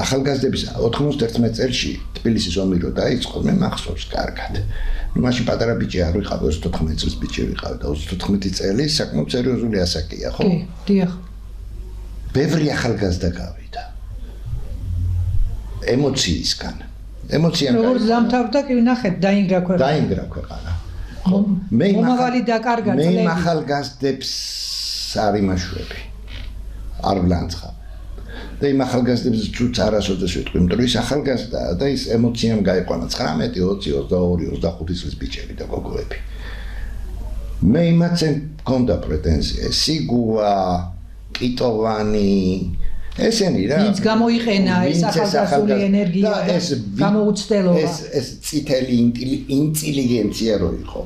ახალგაზრდების 91 წელში თბილისის ომი რო დაიწყო მე მახსოვს კარგად. ნუ მაშინ პატარა ბიჭი არ ვიყავ 34 წლის ბიჭი ვიყავ და 34 წელი საკმაოდ სერიოზული ასაკია ხო? კი, დიახ. ბევრი ახალგაზრდა გავიდა. ემოციისგან. ემოციამ როგორც დამთავრდა კი ნახეთ დაინგრა ქვეყანა. მომავალი დაკარგა წლები. მე ახალგაზრდებს არ იმაშვები. არ ვლანცხავ. და იმ ახალგაზრდებს ჩუც არასოდეს ვიტყვი, იმიტომ რომ ის ახალგაზრდაა და ის ემოციამ გაიყვანა 19, 20, 22, 25 წლის ბიჭები და გოგოები. მე იმათზე მქონდა პრეტენზია, სიგუა, კიტოვანი, ესენი რა. ვინც გამოიყენა ეს ახალგაზრდული ენერგია და გამოუცდელობა. ეს წითელი ინტელიგენცია რო იყო.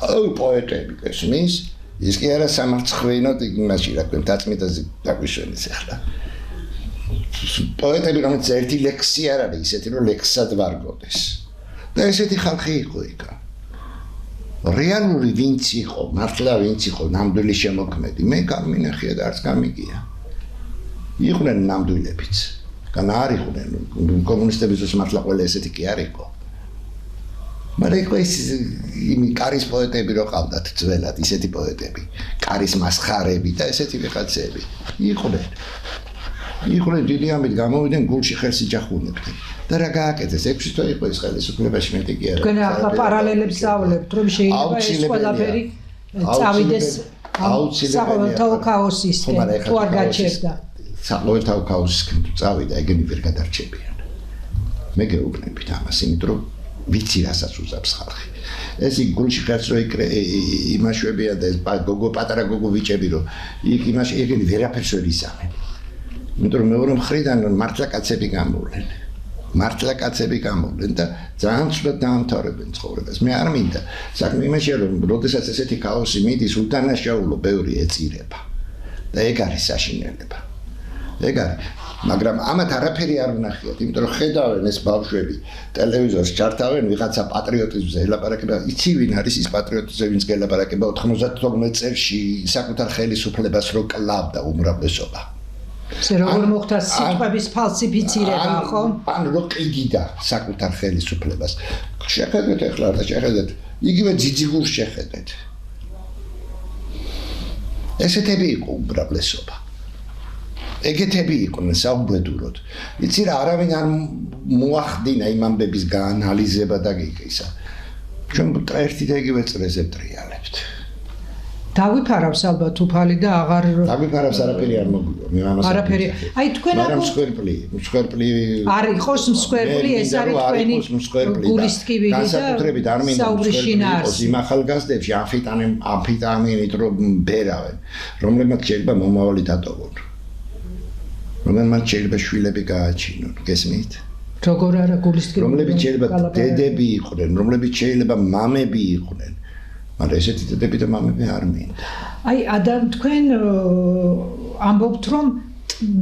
აუ პოეტები გესმის? ის კი არა სამარცხვინოდ იმაში რა ქვია, დაწმიდაზე დაგვიშვენეს ახლა. პოეტები რომელიც ერთი ლექსი არ არის ისეთი რომ ლექსად ვარგოდეს და ესეთი ხალხი იყო იქ რეალური ვინც იყო მართლა ვინც იყო ნამდვილი შემოქმედი მე გამინახია და არც გამიგია იყვნენ ნამდვილებიც კანა არ იყვნენ კომუნისტებისთვის მართლა ყველა ესეთი კი არ იყო მაგრამ იყო ეს კარის პოეტები რო ყავდათ ძველად ისეთი პოეტები კარის მასხარები და ესეთი ვიღაცები იყვნენ იყვნენ დიდი ამით გამოვიდნენ გულში ხელს იჯახუნებდნენ. და რა გააკეთეს 6 თვე იყო ეს ხელისუფლებაში მეტი კი არა. თქვენ ახლა პარალელებს ავლებთ რომ შეიძლება ეს ყველაფერი წავიდეს საყოველთაო ქაოსისკენ თუ არ გაჩერდა. საყოველთაო ქაოსისკენ თუ წავიდა ეგენი ვერ გადარჩებიან. მე გეუბნებით ამას, იმიტომ რომ ვიცი რასაც უზავს ხალხი. ეს გულში ხელს რო იმაშვებია და ეს გოგო პატარა გოგო ვიჭები რომ იმაში ეგენი ვერაფერს ვერ ისამენ. იმიტომ რომ მეორე მხრიდან მართლა კაცები გამოვლენ. მართლა კაცები გამოვლენ და ძალიან ცუდად დაამთავრებენ ცხოვრებას. მე არ მინდა. საქმე იმაშია რომ როდესაც ესეთი ქაოსი მიდის, უდანაშაულო ბევრი ეწირება. და ეგ არის საშინელება. ეგ არის. მაგრამ ამათ არაფერი არ ვნახიათ, იმიტომ რომ ხედავენ ეს ბავშვები ტელევიზორს ჩართავენ ვიღაცა პატრიოტიზმზე ელაპარაკება. იცი ვინ არის ის პატრიოტიზმზე, ვინც გელაპარაკება 92 წელს საკუთარ ხელისუფლებას რო კლავდა უმრავლესობა. ესე როგორ მოხდა სიტყვების ფალსიფიცირება, ხო? ან რო ყიდიდა საკუთარ ხელისუფლებას. შეხედეთ ახლა და შეხედეთ, იგივე ძიძიგურს შეხედეთ. ესეთები იყო უმრავლესობა. ეგეთები იყვნენ საუბედუროდ. იცი რა, არავინ არ მოახდინა იმ ამბების გაანალიზება და გიგისა. ჩვენ ერთი და იგივე წრეზე ტრიალებთ. დაგვიფარავს ალბათ უფალი და აღარ დაგვიფარავს არაფერი არ მოგვიგო. მე ამას არაფერი. აი თქვენ მაგრამ მსხვერპლი არ იყოს მსხვერპლი, ეს არის თქვენი გულის ტკივილი და განსაკუთრებით არ მინდა მსხვერპლი იმ ახალგაზრდებში ამფეტამინით რომ ბერავენ, რომლებმაც შეიძლება მომავალი დატოვონ. რომელმაც შეიძლება შვილები გააჩინონ, გესმით? როგორ არა გულის ტკივილი. რომლებიც შეიძლება დედები იყვნენ, რომლებიც შეიძლება მამები იყვნენ. მაგრამ ესეთი დედები და მამები არ მინდა. აი თქვენ ამბობთ რომ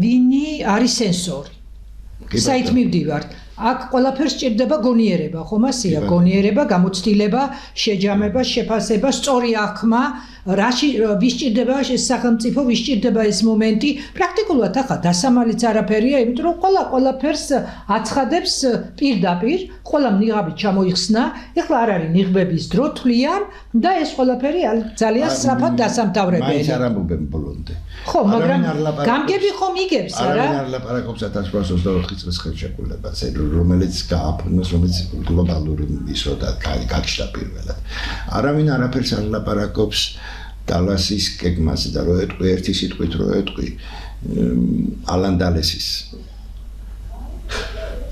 ვინი არის სენსორი. საით მივდივართ. აქ ყველაფერს ჭირდება გონიერება, ხომ ასია? გონიერება, გამოცდილება, შეჯამება, შეფასება, სწორი აღქმა, ვის ჭირდება ეს სახელმწიფო, ვის ჭირდება ეს მომენტი. პრაქტიკულად ახლა დასამალიც არაფერია, იმიტომ რომ ყველაფერს აცხადებს პირდაპირ, ყველა ნიღაბით ჩამოიხსნა. ეხლა არ არის ნიღბების დრო თვლიან და ეს ყველაფერი ძალიან სწრაფად დასამთავრებელი. მაინც არ ამბობენ ბოლომდე. ხო, მაგრამ გამგები ხომ იგებს, არა? არავინ არ ლაპარაკობს 1824 წლის ხელშეკრულებაზე, რომელიც გააფორმეს, რომელიც გლობალური ისო და გაგშდა პირველად. არავინ არაფერს არ ლაპარაკობს დალასის გეგმაზე და რო ეტყვი ერთი სიტყვით რო ეტყვი ალან დალესის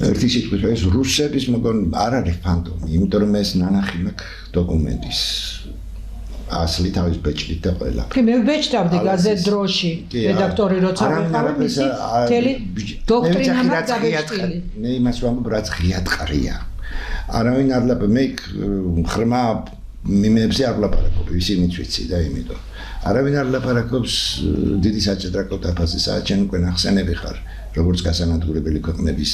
ერთი სიტყვით ეს რუსების მოგონი არ არის ფანტომი, იმიტომ რომ ეს ნანახი მაქვს დოკუმენტის ასლი თავის ბეჭდით და ყველა. მე ვბეჭდავდი გაზეთ დროში, რედაქტორი როცა ვიყავი, მისი მთელი დოქტრინა მაქვს დაბეჭდილი. მე იმას ვამბობ, რაც ღია ტყრია. არავინ არ ლაპარაკობს, მე ხრმა მიმებზე არ ლაპარაკობ, ისინიც ვიცი და იმიტომ. არავინ არ ლაპარაკობს დიდი საჭედრაკო დაფაზე, საერთოდ უკვე ახსენები ხარ, როგორც გასანადგურებელი ქვეყნების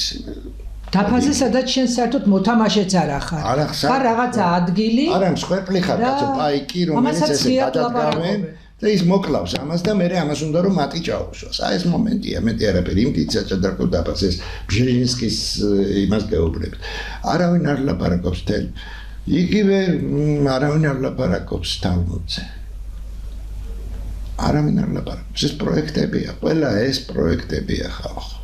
დაფაზე, სადაც შენ საერთოდ მოთამაშეც არ ახარ. ხარ რაღაცა ადგილი. არა, მსხვერპლი ხარ, კაცო, პაიკი, რომელიც ესე გადადგამენ და ის მოკლავს ამას და მე ამას უნდა რომ მატი ჩაუსვას. ეს მომენტია, მეტი არაფერი, იმ დიდ საჭედრაკო დაფაზე, ეს ბჟეჟინსკის იმას გეუბნებით. არავინ არ ლაპარაკობს თელ იგივე არავინ არ ლაპარაკობს თალმოდზე. არავინ არ ლაპარაკობს. ეს პროექტებია, ყველა ეს პროექტებია ხალხო.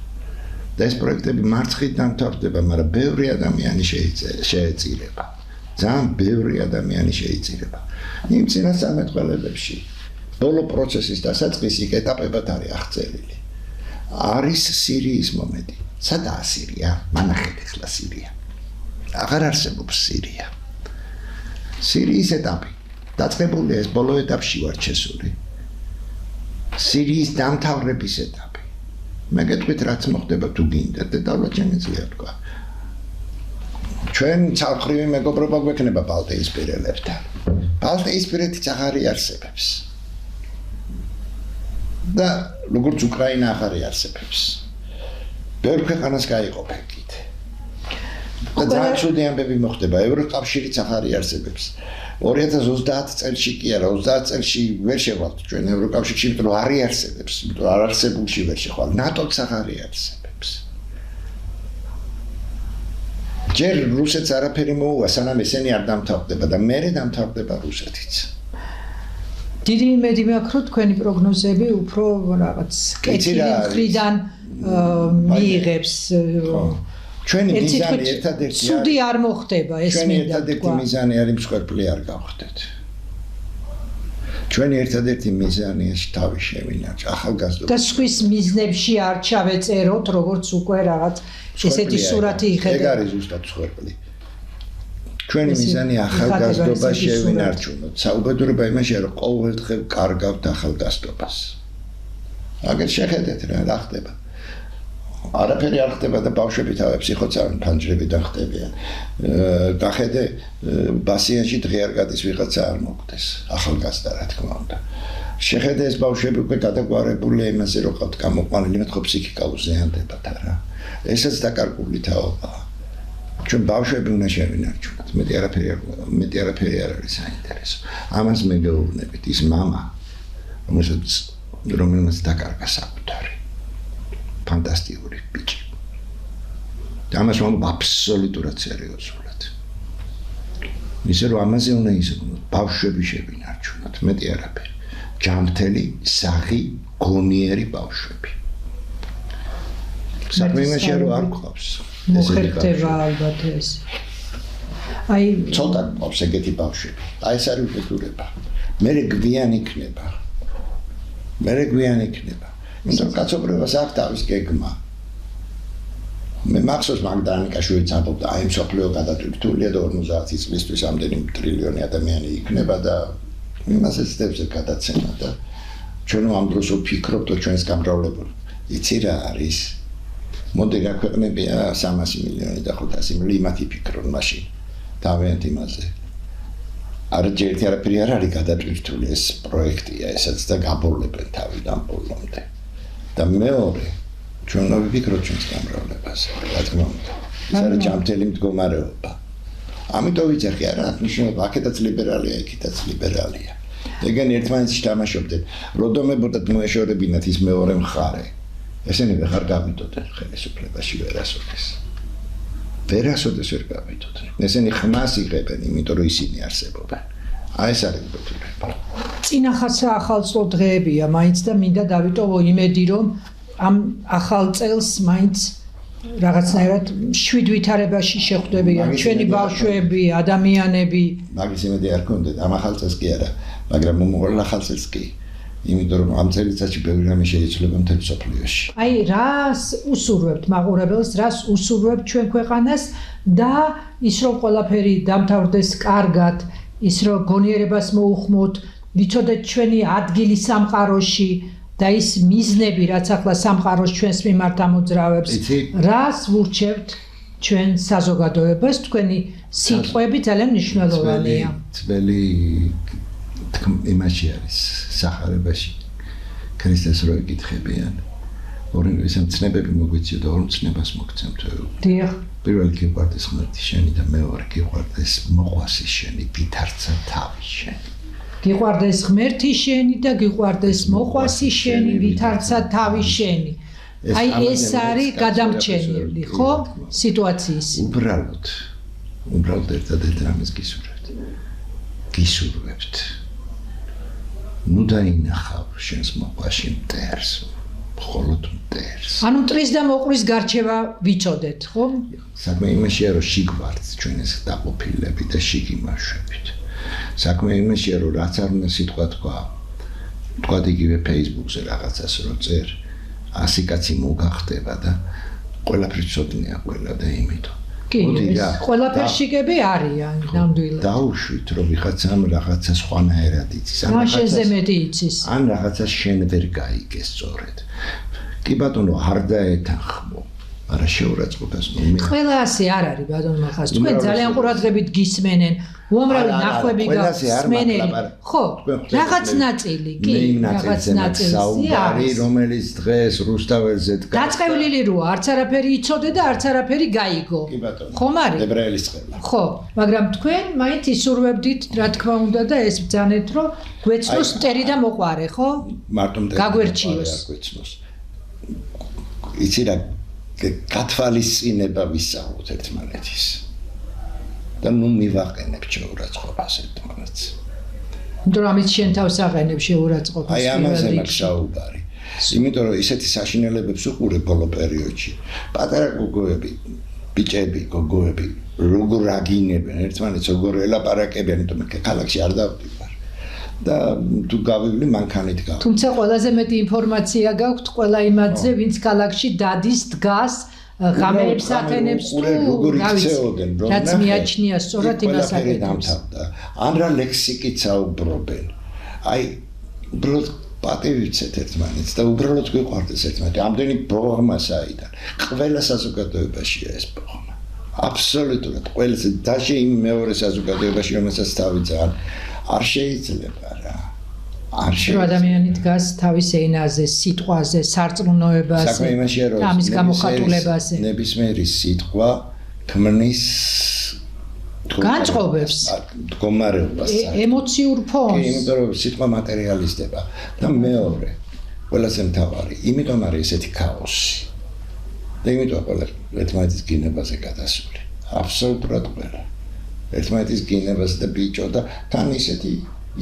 და ეს პროექტები მარცხით დამთავრდება, მაგრამ ბევრი ადამიანი შეეწირება. ძალიან ბევრი ადამიანი შეეწირება. იმ წინასწარმეტყველებებში ბოლო პროცესის დასაწყისი ეტაპებად არის აღწერილი. არის სირიის მომენტი. სადაა სირია? მანახეთ ახლა სირია. აღარ არსებობს სირია. სირიის ეტაპი დაწყებულია, ეს ბოლო ეტაპში ვარ შესული. სირიის დამთავრების ეტაპი. მე გეტყვით რაც მოხდება თუ გინდათ და დავლაჩენეცია თქვა. ჩვენ ცალკრივი მეგობრობა გვექნება ბალტიისპირელებთან. ბალტიისპირეთიც აღარ იარსებებს. და როგორც უკრაინა აღარ იარსებებს. ბევრ ქვეყანას გაიყოფენ კიდე. და ძალიან ცუდი ამბები მოხდება, ევროკავშირიც აღარ იარსებებს. 2030 წელში კი არა, 30 წელში ვერ შევალთ ჩვენ ევროკავშირში, იმიტომ რომ არ იარსებებს, იმიტომ არ არსებულში ვერ შეხვალ. ნატოც აღარ იარსებებს. ჯერ რუსეთს არაფერი მოუვა, სანამ ესენი არ დამთავრდება და მერე დამთავრდება რუსეთიც. დიდი იმედი მაქვს, რომ თქვენი პროგნოზები უფრო რაღაც კეთილი მხრიდან მიიღებს ჩვენი მიზანი ერთადერთი სუდი არ მოხდება ეს ჩვენი ერთადერთი მიზანი არის მსხვერპლი არ გავხდეთ ჩვენი ერთადერთი მიზანი ეს თავი შევინარჩ ახალგაზრდობა და სხვის მიზნებში არ ჩავეწეროთ როგორც უკვე რაღაც ესეთი სურათი იხედება ეგ არის ზუსტად მსხვერპლი ჩვენი მიზანი ახალგაზრდობა შევინარჩუნოთ საუბედურება იმაშია რომ ყოველდღე კარგავთ ახალგაზრდობას აგერ შეხედეთ რა ხდება არაფერი არ ხდება და ბავშვები თავებს იხოცავენ ფანჯრებიდან ხდებიან დახედე ბასიანში დღე არ გადის ვიღაცა არ მოგდეს ახალგაზრდა რა თქმა უნდა შეხედე ეს ბავშვები უკვე გადაგვარებულია იმაზე რომ ყავთ გამოყვანილი მე თქო ფსიქიკა უზეანდებათ არა ესაც დაკარგული თაობაა ჩვენ ბავშვები უნდა შევინარჩუნოთ მეტი არაფერი არ არის საინტერესო ამას მე გეუბნებით ის მამა რომელმაც დაკარგა საკუთარი ფანტასტიკური ბიჭი. და ამას ვამბობ აბსოლუტურად სერიოზულად. ისე რომ ამაზე უნდა იზრუნოთ, ბავშვები შევინარჩუნოთ, მეტი არაფერი. ჯანმრთელი, საღი, გონიერი ბავშვები. საქმე იმაშია რომ არ გვყავს. მოხერხდება ალბათ ეს. აი ცოტა გვყავს ეგეთი ბავშვები. აი ეს არის უბედურება. მე გვიან იქნება. იმიტომ რომ კაცობრიობას აქვს თავის გეგმა. მე მახსოვს მაგდანიკაშვილიც ამბობდა, აი მსოფლიო გადატვირთულია და 50 წლისთვის ამდენი ტრილიონი ადამიანი იქნება და იმასაც ცდებზე გადაცემა და ჩვენ ამ დროს ვფიქრობთ ჩვენს გამრავლებულ. იცი რა არის? მოდი გაქვეყნებია 300 მილიონი და 500 მილიონი იმათი ფიქრობ მაშინ. დავიანთ იმაზე. არაერთი არაფერი არ არის გადატვირთული ეს პროექტია, ესაც და გაბოლებენ თავიდან ბოლომდე. და მეორე ჩვენ უნდა ვიფიქროთ ჩვენს გამრავლებაზე რა თქმა უნდა ეს არის ჯანმრთელი მდგომარეობა ამიტომ ვიცახი არა ნიშნულობა აქედაც ლიბერალია იქითაც ლიბერალია ეგენ ერთმანეთს თამაშობდნენ როდომებოდათ მოეშორებინათ ის მეორე მხარე ესენი ვეღარ გავიდოდნენ ხელისუფლებაში ვერასოდეს ვერ გავიდოდნენ ესენი ხმას იღებენ იმიტომ რომ ისინი არსებობენ აი ეს არის უბედურება წინახაცა ახალწლო დღეებია მაინც და მინდა დავიტოვო იმედი რომ ამ ახალ წელს მაინც რაღაცნაირად შვიდ ვითარებაში შეხვდებიან ჩვენი ბავშვები ადამიანები მაგის იმედი არ გქონდეთ ამ ახალ წელს კი არა მაგრამ მომავალ ახალ წელს კი იმიტომ რომ ამ წელიწადში ბევრი რამე შეიძლება მთელ მსოფლიოში აი რას უსურვებთ მაყურებელს რას უსურვებთ ჩვენ ქვეყანას და ის რომ ყველაფერი დამთავრდეს კარგად ის რომ გონიერებას მოუხმოთ ვიცოდეთ ჩვენი ადგილი სამყაროში და ის მიზნები რაც ახლა სამყაროს ჩვენს მიმართ ამოძრავებს რას ვურჩევთ ჩვენ საზოგადოებას თქვენი სიტყვები ძალიან მნიშვნელოვანია ძველი იმაში არის სახარებაში ქრისტეს რო ეკითხებიან ორი მცნებები მოგვიწიო და ორ მცნებას მოგცემთ დიახ პირველი გიყვარდეს ღმერთი შენი და მეორე გიყვარდეს მოყვასი შენი ვითარცა თავი შენი გიყვარდეს ღმერთი შენი და გიყვარდეს მოყვასი შენი ვითარცა თავი შენი აი ეს არის გადამრჩენელი ხო სიტუაციის უბრალოდ ერთადერთ რამეს გისურვებთ ნუ დაინახავ შენს მოყვაში მტერს მხოლოდ მტერს ანუ მტრის და მოყრის გარჩევა ვიცოდეთ ხო საქმე იმაშია რომ შიგვართ ჩვენ ეს დაყოფილები და შიგიმარშვებით საქმე იმაშია რომ რაც არ უნდა სიტყვა თქვა იგივე Facebook-ზე რაღაცას რო წერ 100 კაცი მოგახდება და ყველაფერი ცოდნია ყველა და იმითო მოდი რა ყველაფერშიგები არიან ნამდვილად დაუშვით რომ ვიღაცამ რაღაცა სხვანაირად იცის ან შენზე მეტი იცის ან რაღაცა შენ ვერ გაიგეს სწორედ კი ბატონო არ დაეთანხმო არა შეურაცხყოფას ყველა ასე არ არის ბატონო ხას თქვენ ძალიან ყურადღებით გისმენენ უამრავი ნახვები გასმენელი ხო რაღაც ნაწილი კი რაღაც ნაწილი არის რომელიც დღეს რუსთაველზე დგას დაწყევლილი როა არც არაფერი იცოდე და არც არაფერი გაიგო ხომ არის ებრაელის წყება ხო მაგრამ თქვენ მაინც ისურვებდით რა თქმა უნდა და ეს ბრძანეთ რომ გვეცნოს მტერი და მოყვარე ხო მარტო მტერი გაგვერჩიოს იცი რა გათვალისწინება ვისწავლოთ ერთმანეთის და ნუ მივაყენებ შეურაცხყოფას ერთმანეთს. იმიტომ რომ ამით შენ თავს აყენებ შეურაცხყოფას. აი ამაზე მაქვს საუბარი. იმიტომ რომ ისეთი საშინელებებს უყურებ ბოლო პერიოდში. პატარა გოგოები, ბიჭები, გოგოები, როგორ აგინებენ ერთმანეთს, როგორ ელაპარაკებიან, იმიტომ რომ ქალაქში არ დავდივარ. და თუ გავივლი მანქანით გავ. თუმცა ყველაზე მეტი ინფორმაცია გაქვთ ყველა იმაზე, ვინც ქალაქში დადის, დგას, ღამეებს ათენებს თუ რაც მიაჩნია სწორად იმას აკეთებს. ან რა ლექსიკით საუბრობენ. აი, უბრალოდ პატივიცეთ ერთმანეთს და უბრალოდ გვიყვარდეს ერთმანეთი. ამდენი ბოღმა საიდან. ყველა საზოგადოებაშია ეს ბოღმა. აბსოლუტურად ყველა დაშე იმ მეორე საზოგადოებაში, რომელსაც თავი ძალიან არ შეიძლება რა. არ შეიძლება. ადამიანი დგას თავის ენაზე, სიტყვაზე, სარწმუნოებაზე. საქმე იმაშია, რომ ამის გამოხატულებაზე. ნებისმიერი სიტყვა ქმნის განწყობებს, მდგომარეობას, ემოციურ ფონს. იმიტომ რომ სიტყვა მატერიალიზდება და მეორე, ყველაზე მთავარი, იმიტომ არის ესეთი ქაოსი. და იმიტომ ყველა ერთმანეთის გინებაზე გადასული. აბსოლუტურად ყველა. ერთმანეთის გინებაზე და ბიჭო და თან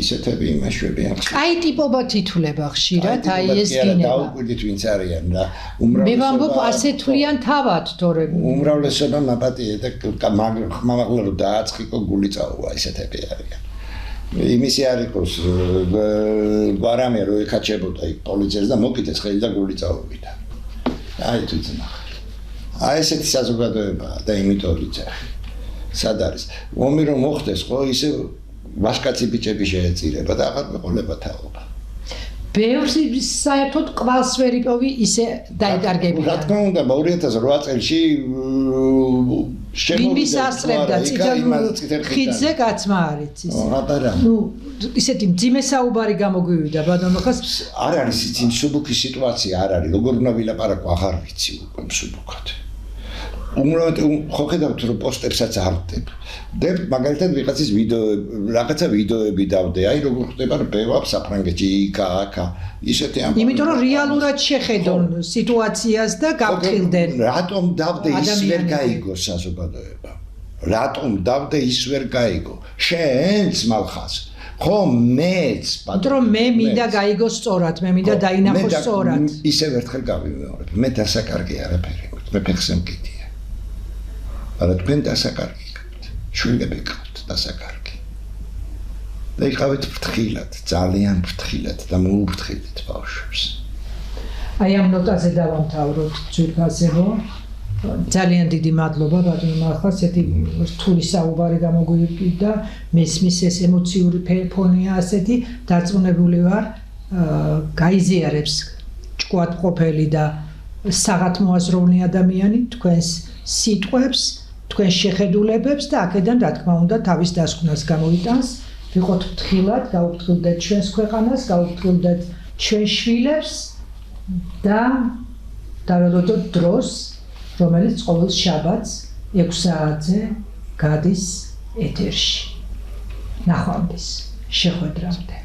ისეთები იმაშვები ამ. აი ტიპობად ითვლება ხშირად, აი ეს გინება. დაუკვირდით ვინც არიან და მე ვამბობ ასე თვლიან თავად, თორემ უმრავლესობა მაპატიე და ხმამაღლა რომ დააწყიკო გული წაუვა ისეთები არიან. იმისი არ იყოს გვარამე რო ეკაჩებოდა იქ პოლიციას და მოკიდეს ხელი და გული წაუვიდა. აი თვითონ აი ესეთი საზოგადოებაა და იმიტომ იცახი. სად არის? ომი რომ მოხდეს ხო ისე ვაშკაცი ბიჭები შეეწირება და აღარ მეყოლება თაობა. ბევრს საერთოდ კვალს ვერ იპოვი ისე დაიკარგებია. რა თქმა უნდა 2008 წელში ვინმის ასწრებდა ხიდზე კაცმა არის ის. ნუ ისეთი მძიმე საუბარი გამოგვივიდა ბატონო ხას არ არის იცი მსუბუქი სიტუაცია არ არის როგორ უნდა ვილაპარაკო აღარ ვიცი უკვე მსუბუქად. უმრავლოდ ხო ხედავთ რომ პოსტერსაც არ ვდებ. ვდებ მაგალითად ვიღაცის რაღაცა ვიდეოები დავდე. აი როგორ ხდება რბევა საფრანგეთში იქა აქა ისეთი ამ. იმიტომ რომ რეალურად შეხედონ სიტუაციას და გავთხილდნენ. რატომ დავდე ის ვერ გაიგო საზოგადოება. რატომ დავდე ის ვერ გაიგო. შენს მალხას. ხო მეც რომ მე მინდა გაიგო სწორად, მე მინდა დაინახო სწორად. ისევ ერთხელ გავიმეორებ. მე დასაკარგი არაფერი ვარ. მე ფეხზე მკიდია. არა თქვენ დასაკარგი გაქვთ. შვილები გაქვთ დასაკარგი. და იყავით ფრთხილად, ძალიან ფრთხილად და მოუფრთხილდით ბავშვებს. აი ამ ნოტაზე დავამთავროთ ძვირფასებო. ძალიან დიდი მადლობა ბატონო მახას, ესეთი რთული საუბარი გამოგვიყიდა, მესმის ეს ემოციური ფონია ასეთი, დარწმუნებული ვარ, გაიზიარებს ჭკვატყოფელი და საღათმოაზროვნე ადამიანი თქვენს სიტყვებს, თქვენს შეხედულებებს და აქედან რა თქმა უნდა თავის დასკვნას გამოიტანს. ვიყოთ ფრთხილად, გაუფრთხილდეთ ჩვენს ქვეყანას, გაუფრთხილდეთ ჩვენ შვილებს და დაველოდოთ დროს რომელიც ყოველ შაბათს 6 საათზე გადის ეთერში. ნახვამდის, შეხვედრამდე.